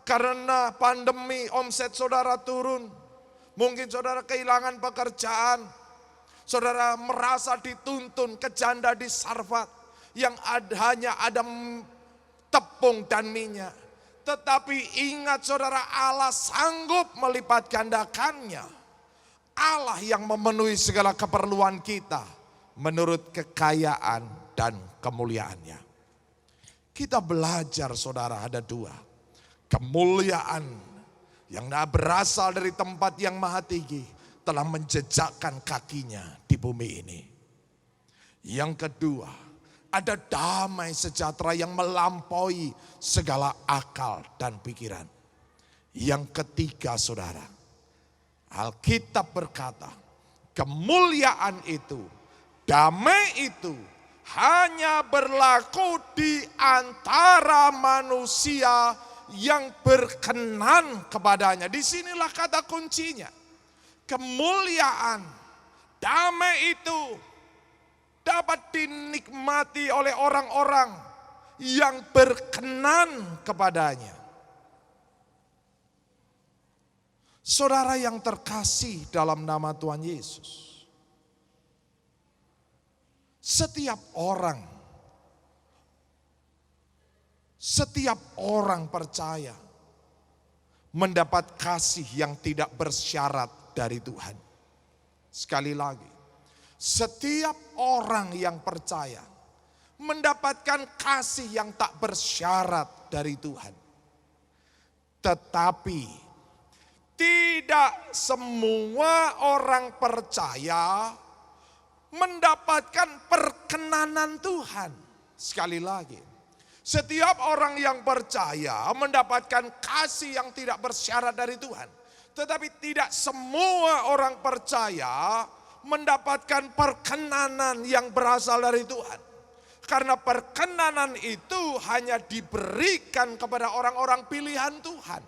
karena pandemi omset saudara turun. Mungkin saudara kehilangan pekerjaan, saudara merasa dituntun ke janda di Sarfat yang hanya ada tepung dan minyak. Tetapi ingat saudara, Allah sanggup melipat gandakannya. Allah yang memenuhi segala keperluan kita menurut kekayaan dan kemuliaannya. Kita belajar saudara ada dua. kemuliaan yang berasal dari tempat yang maha tinggi telah menjejakkan kakinya di bumi ini. Yang kedua, ada damai sejahtera yang melampaui segala akal dan pikiran. Yang ketiga, saudara, Alkitab berkata, kemuliaan itu, damai itu hanya berlaku di antara manusia yang berkenan kepadanya. Disinilah kata kuncinya. Kemuliaan, damai itu dapat dinikmati oleh orang-orang yang berkenan kepadanya. Saudara yang terkasih dalam nama Tuhan Yesus, setiap orang percaya mendapat kasih yang tidak bersyarat dari Tuhan. Sekali lagi, setiap orang yang percaya mendapatkan kasih yang tak bersyarat dari Tuhan. Tetapi tidak semua orang percaya mendapatkan perkenanan Tuhan. Sekali lagi, setiap orang yang percaya mendapatkan kasih yang tidak bersyarat dari Tuhan. Tetapi tidak semua orang percaya mendapatkan perkenanan yang berasal dari Tuhan. Karena perkenanan itu hanya diberikan kepada orang-orang pilihan Tuhan.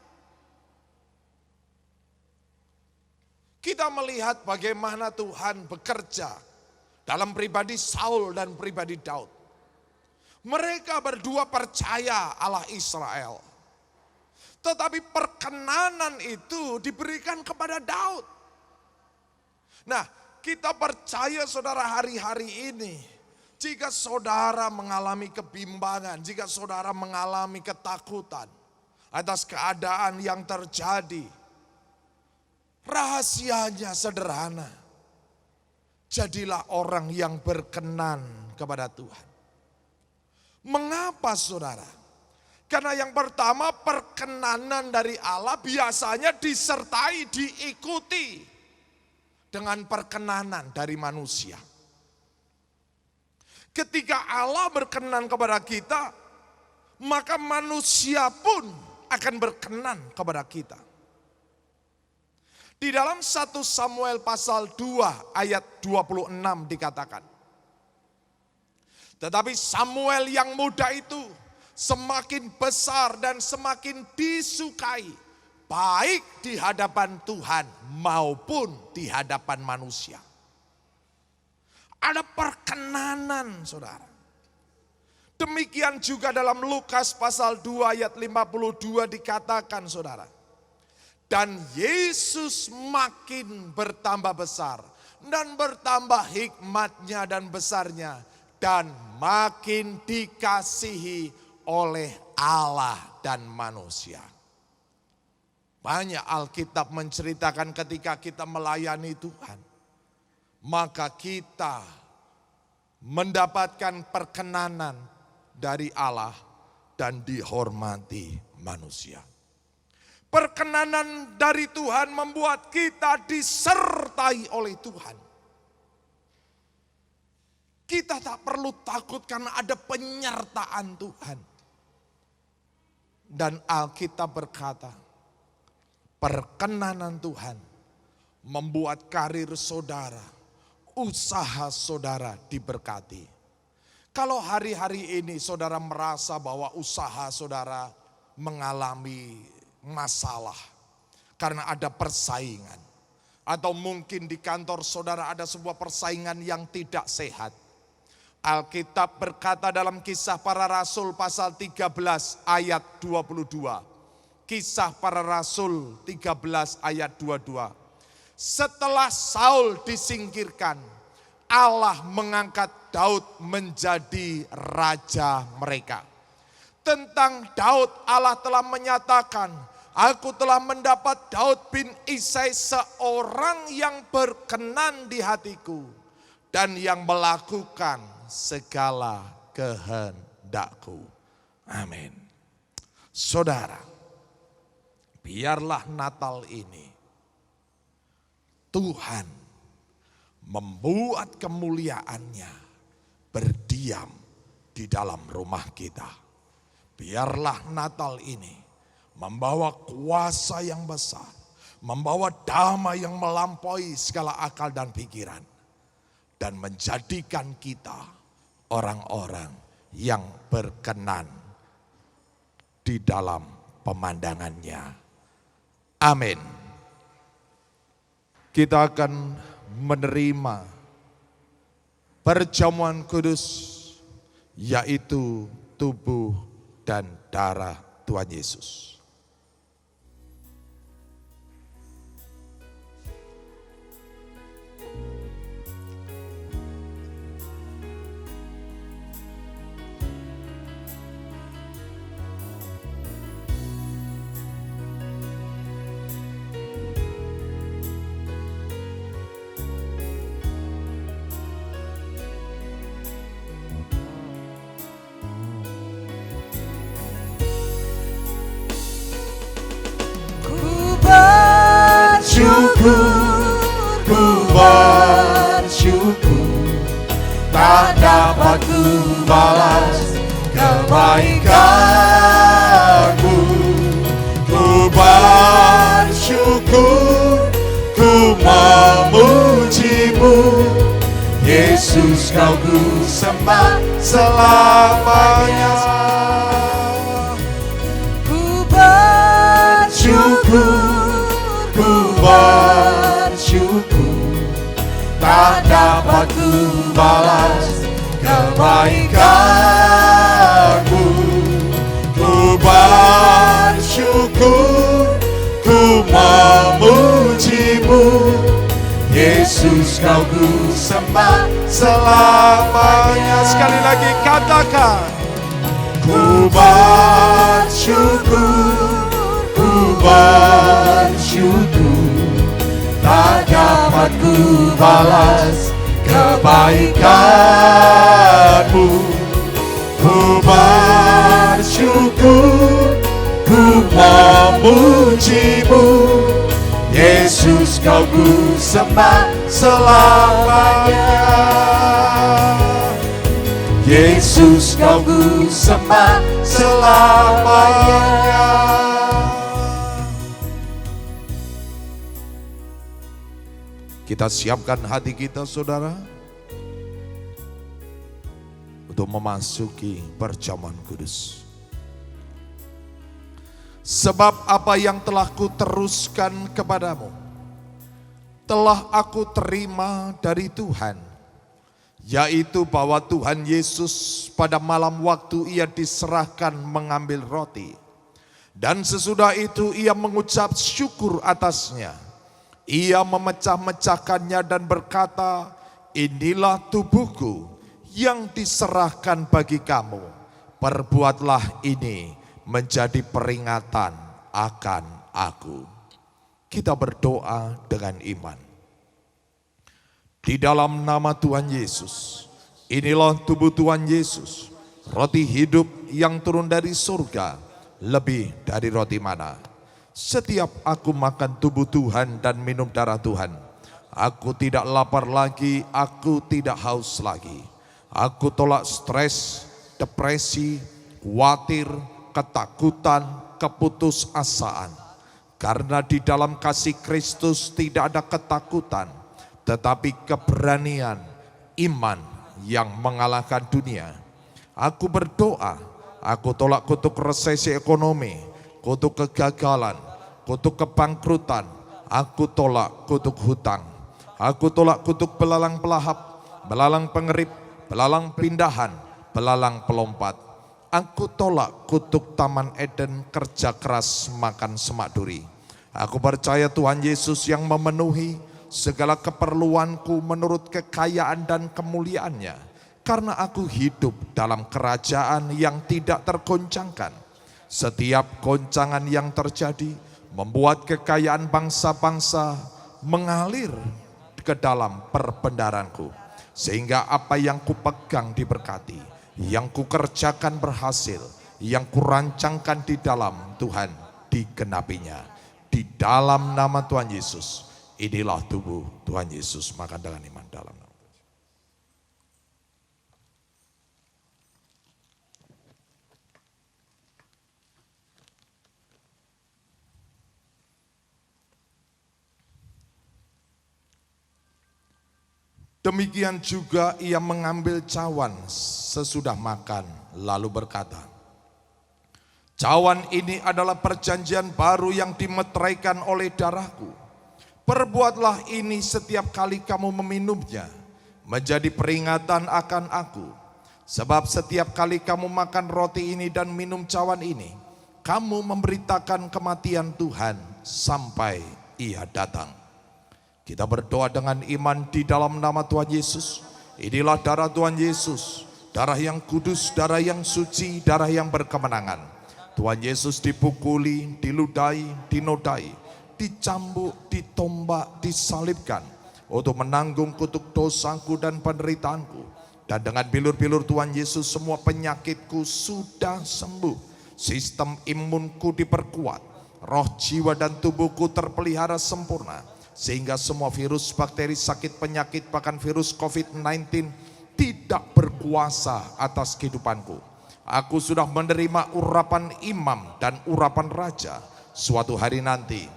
Kita melihat bagaimana Tuhan bekerja dalam pribadi Saul dan pribadi Daud. Mereka berdua percaya Allah Israel. Tetapi perkenanan itu diberikan kepada Daud. Nah, kita percaya saudara hari-hari ini, jika saudara mengalami kebimbangan, jika saudara mengalami ketakutan atas keadaan yang terjadi, rahasianya sederhana. Jadilah orang yang berkenan kepada Tuhan. Mengapa saudara? Karena yang pertama, perkenanan dari Allah biasanya disertai, diikuti dengan perkenanan dari manusia. Ketika Allah berkenan kepada kita, maka manusia pun akan berkenan kepada kita. Di dalam 1 Samuel pasal 2 ayat 26 dikatakan, tetapi Samuel yang muda itu semakin besar dan semakin disukai, baik di hadapan Tuhan maupun di hadapan manusia. Ada perkenanan saudara. Demikian juga dalam Lukas pasal 2 ayat 52 dikatakan saudara. Dan Yesus makin bertambah besar dan bertambah hikmatnya dan besarnya dan makin dikasihi oleh Allah dan manusia. Banyak Alkitab menceritakan ketika kita melayani Tuhan, maka kita mendapatkan perkenanan dari Allah dan dihormati manusia. Perkenanan dari Tuhan membuat kita disertai oleh Tuhan. Kita tak perlu takut karena ada penyertaan Tuhan. Dan Alkitab berkata, perkenanan Tuhan membuat karir saudara, usaha saudara diberkati. Kalau hari-hari ini saudara merasa bahwa usaha saudara mengalami masalah karena ada persaingan, atau mungkin di kantor saudara ada sebuah persaingan yang tidak sehat, Alkitab berkata dalam Kisah Para Rasul pasal 13 ayat 22. Kisah Para Rasul 13 ayat 22. Setelah Saul disingkirkan, Allah mengangkat Daud menjadi raja mereka. Tentang Daud Allah telah menyatakan, aku telah mendapat Daud bin Isai seorang yang berkenan di hatiku dan yang melakukan segala kehendakku. Amin. Saudara, biarlah Natal ini Tuhan membuat kemuliaannya berdiam di dalam rumah kita. Biarlah Natal ini membawa kuasa yang besar, membawa damai yang melampaui segala akal dan pikiran, dan menjadikan kita orang-orang yang berkenan di dalam pemandangannya. Amin. Kita akan menerima perjamuan kudus, yaitu tubuh dan darah Tuhan Yesus. Ku bersyukur, tak dapat ku balas kebaikanmu. Ku bersyukur, ku memujimu, Yesus kau ku sembah selamanya. Ku bersyukur, ku bersyukur, tak dapat ku balas kebaikanmu. Ku bersyukur, ku memujimu, Yesus kau ku sembah selamanya. Sekali lagi katakan, ku bersyukur, ku bersyukur, tak dapat ku balas kebaikanmu. Ku bersyukur, ku memujimu, Yesus kau ku sembah selamanya. Yesus kau ku sembah selamanya. Kita siapkan hati kita, saudara, untuk memasuki perjamuan kudus. Sebab apa yang telah kuteruskan kepadamu, telah aku terima dari Tuhan, yaitu bahwa Tuhan Yesus pada malam waktu ia diserahkan mengambil roti, dan sesudah itu ia mengucap syukur atasnya. Ia memecah-mecahkannya dan berkata, inilah tubuhku yang diserahkan bagi kamu. Perbuatlah ini menjadi peringatan akan aku. Kita berdoa dengan iman. Di dalam nama Tuhan Yesus, inilah tubuh Tuhan Yesus, roti hidup yang turun dari surga, lebih dari roti mana. Setiap aku makan tubuh Tuhan dan minum darah Tuhan, aku tidak lapar lagi, aku tidak haus lagi. Aku tolak stres, depresi, khawatir, ketakutan, keputusasaan. Karena di dalam kasih Kristus tidak ada ketakutan, tetapi keberanian, iman yang mengalahkan dunia. Aku berdoa, aku tolak kutuk resesi ekonomi, kutuk kegagalan, kutuk kebangkrutan. Aku tolak kutuk hutang. Aku tolak kutuk belalang pelahap, belalang pengerip, belalang pindahan, belalang pelompat. Aku tolak kutuk Taman Eden, kerja keras makan semak duri. Aku percaya Tuhan Yesus yang memenuhi segala keperluanku menurut kekayaan dan kemuliaannya. Karena aku hidup dalam kerajaan yang tidak tergoncangkan. Setiap goncangan yang terjadi membuat kekayaan bangsa-bangsa mengalir ke dalam perbendaranku. Sehingga apa yang kupegang diberkati, yang kukerjakan berhasil, yang kurancangkan di dalam Tuhan digenapinya. Di dalam nama Tuhan Yesus, inilah tubuh Tuhan Yesus. Makan dengan iman dalam nama Tuhan. Demikian juga ia mengambil cawan sesudah makan, lalu berkata, cawan ini adalah perjanjian baru yang dimeteraikan oleh darahku. Perbuatlah ini setiap kali kamu meminumnya, menjadi peringatan akan aku. Sebab setiap kali kamu makan roti ini dan minum cawan ini, kamu memberitakan kematian Tuhan sampai ia datang. Kita berdoa dengan iman di dalam nama Tuhan Yesus. Inilah darah Tuhan Yesus, darah yang kudus, darah yang suci, darah yang berkemenangan. Tuhan Yesus dipukuli, diludahi, dinodai, dicambuk, ditombak, disalibkan untuk menanggung kutuk dosaku dan penderitaanku. Dan dengan bilur-bilur Tuhan Yesus semua penyakitku sudah sembuh. Sistem imunku diperkuat, roh, jiwa dan tubuhku terpelihara sempurna. Sehingga semua virus, bakteri, sakit, penyakit, bahkan virus COVID-19 tidak berkuasa atas kehidupanku. Aku sudah menerima urapan imam dan urapan raja. Suatu hari nanti,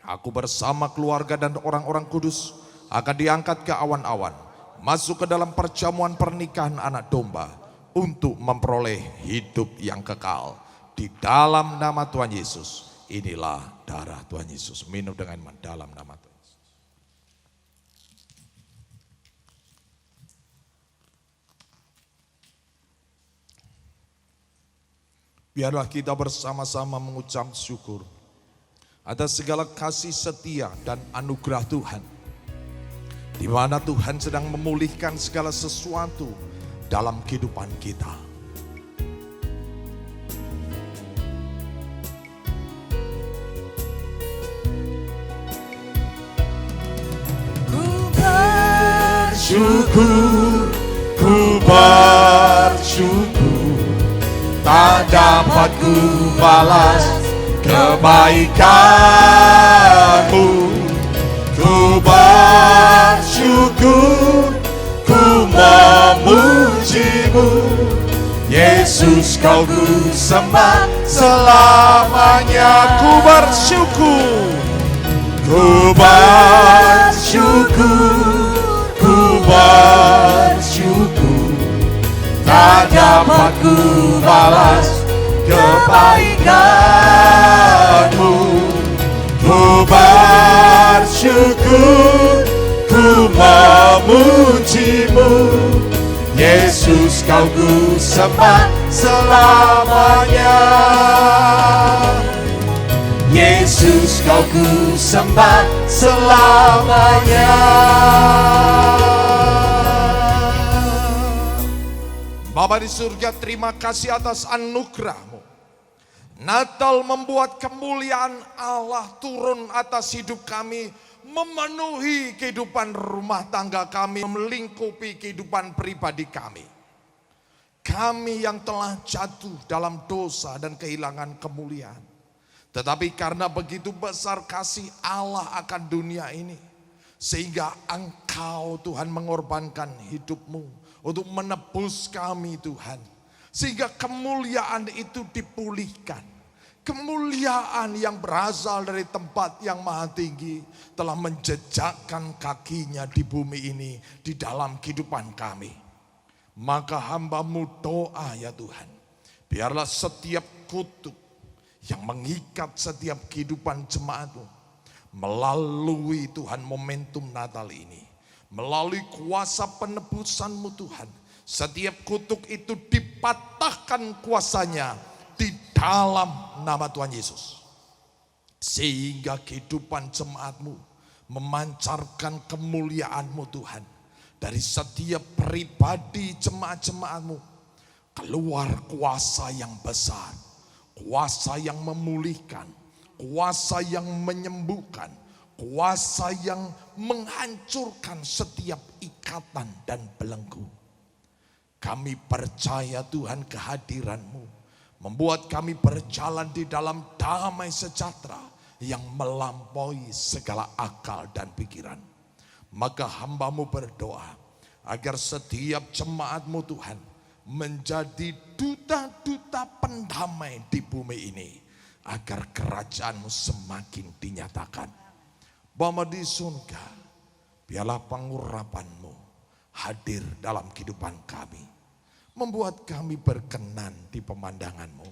aku bersama keluarga dan orang-orang kudus akan diangkat ke awan-awan, masuk ke dalam perjamuan pernikahan anak domba untuk memperoleh hidup yang kekal. Di dalam nama Tuhan Yesus, inilah darah Tuhan Yesus. Minum dengan iman dalam nama Tuhan Yesus. Biarlah kita bersama-sama mengucap syukur atas segala kasih setia dan anugerah Tuhan, di mana Tuhan sedang memulihkan segala sesuatu dalam kehidupan kita. Ku bersyukur, tak dapat ku balas kebaikanmu. Ku bersyukur, ku memujimu. Yesus, kau ku sembah selamanya. Ku bersyukur, ku bersyukur, ku bersyukur, tak dapat ku balas kebaikanmu. Ku bersyukur, ku memujimu. Yesus, kau ku sembah selamanya. Yesus, kau ku sembah selamanya. Bapa di surga, terima kasih atas anugerah-Mu. Natal membuat kemuliaan Allah turun atas hidup kami, memenuhi kehidupan rumah tangga kami, melingkupi kehidupan pribadi kami. Kami yang telah jatuh dalam dosa dan kehilangan kemuliaan. Tetapi karena begitu besar kasih Allah akan dunia ini, sehingga Engkau Tuhan mengorbankan hidup-Mu untuk menebus kami Tuhan. Sehingga kemuliaan itu dipulihkan. Kemuliaan yang berasal dari tempat yang maha tinggi telah menjejakkan kakinya di bumi ini, di dalam kehidupan kami. Maka hamba-Mu doa ya Tuhan, biarlah setiap kutuk yang mengikat setiap kehidupan jemaat-Mu, melalui Tuhan momentum Natal ini, melalui kuasa penebusan-Mu Tuhan, setiap kutuk itu dipatahkan kuasanya di dalam nama Tuhan Yesus. Sehingga kehidupan jemaat-Mu memancarkan kemuliaan-Mu Tuhan. Dari setiap pribadi jemaat-jemaat-Mu keluar kuasa yang besar, kuasa yang memulihkan, kuasa yang menyembuhkan, kuasa yang menghancurkan setiap ikatan dan belenggu. Kami percaya Tuhan kehadiran-Mu membuat kami berjalan di dalam damai sejahtera yang melampaui segala akal dan pikiran. Maka hamba-Mu berdoa agar setiap jemaat-Mu Tuhan menjadi duta-duta pendamai di bumi ini, agar kerajaan-Mu semakin dinyatakan. Bapa di surga, biarlah pengurapan-Mu hadir dalam kehidupan kami, membuat kami berkenan di pemandangan-Mu.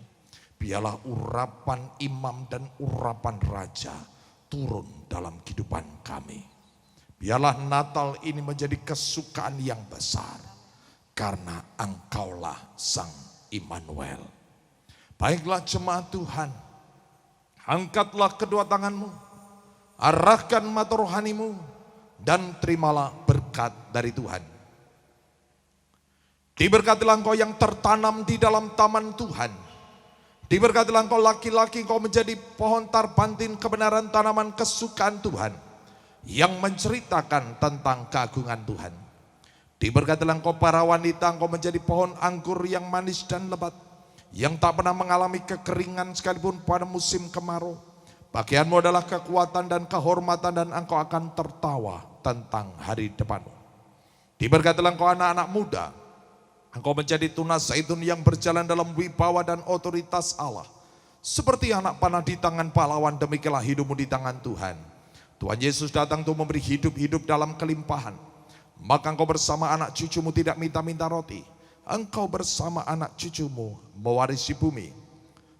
Biarlah urapan imam dan urapan raja turun dalam kehidupan kami. Biarlah Natal ini menjadi kesukaan yang besar, karena Engkaulah Sang Immanuel. Baiklah jemaat Tuhan, angkatlah kedua tangan-Mu, arahkan mata rohani-Mu, dan terimalah berkat dari Tuhan. Diberkatilah engkau yang tertanam di dalam taman Tuhan. Diberkatilah engkau laki-laki, engkau menjadi pohon tarbantin kebenaran, tanaman kesukaan Tuhan, yang menceritakan tentang keagungan Tuhan. Diberkatilah engkau para wanita, engkau menjadi pohon anggur yang manis dan lebat, yang tak pernah mengalami kekeringan sekalipun pada musim kemarau. Bagianmu adalah kekuatan dan kehormatan, dan engkau akan tertawa tentang hari depanmu. Diberkatilah engkau anak-anak muda, engkau menjadi tunas zaitun yang berjalan dalam wibawa dan otoritas Allah. Seperti anak panah di tangan pahlawan, demikianlah hidupmu di tangan Tuhan. Tuhan Yesus datang untuk memberi hidup dalam kelimpahan. Maka engkau bersama anak cucumu tidak minta-minta roti. Engkau bersama anak cucumu mewarisi bumi.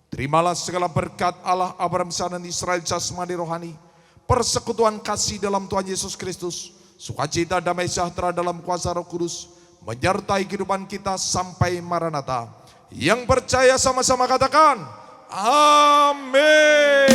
Terimalah segala berkat Allah Abraham, Ishak dan Israel jasmani rohani, persekutuan kasih dalam Tuhan Yesus Kristus, sukacita damai sejahtera dalam kuasa Roh Kudus, menyertai kehidupan kita sampai Maranatha. Yang percaya sama-sama katakan, amin.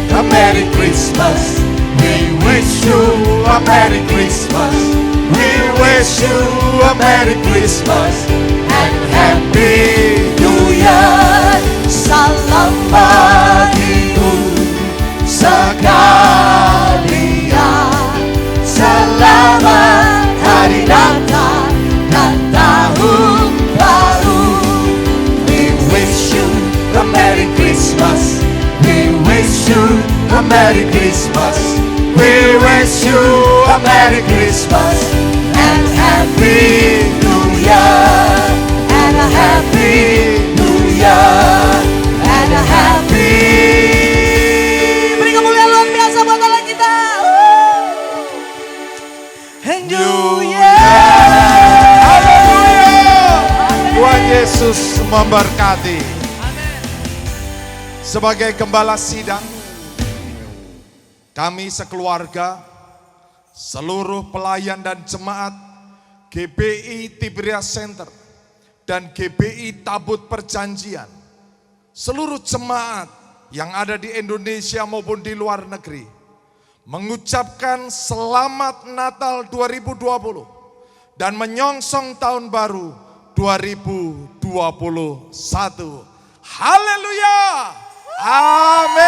A Merry Christmas. We wish you a Merry Christmas. We wish you a Merry Christmas and Happy New Year. Salam bagimu sekalian. Selamat Hari Natal dan Tahun Baru. We wish you a Merry Christmas. We wish you a Merry Christmas. We wish you a Merry Christmas and Happy New Year. And a Happy New Year. And a Happy. Beri kemuliaan luar biasa buat Allah kita. New Year. Haleluya. Tuhan Yesus memberkati. Sebagai gembala sidang, kami sekeluarga, seluruh pelayan dan jemaat GBI Tiberias Center dan GBI Tabut Perjanjian, seluruh jemaat yang ada di Indonesia maupun di luar negeri, mengucapkan selamat Natal 2020 dan menyongsong tahun baru 2021. Haleluya! Amin.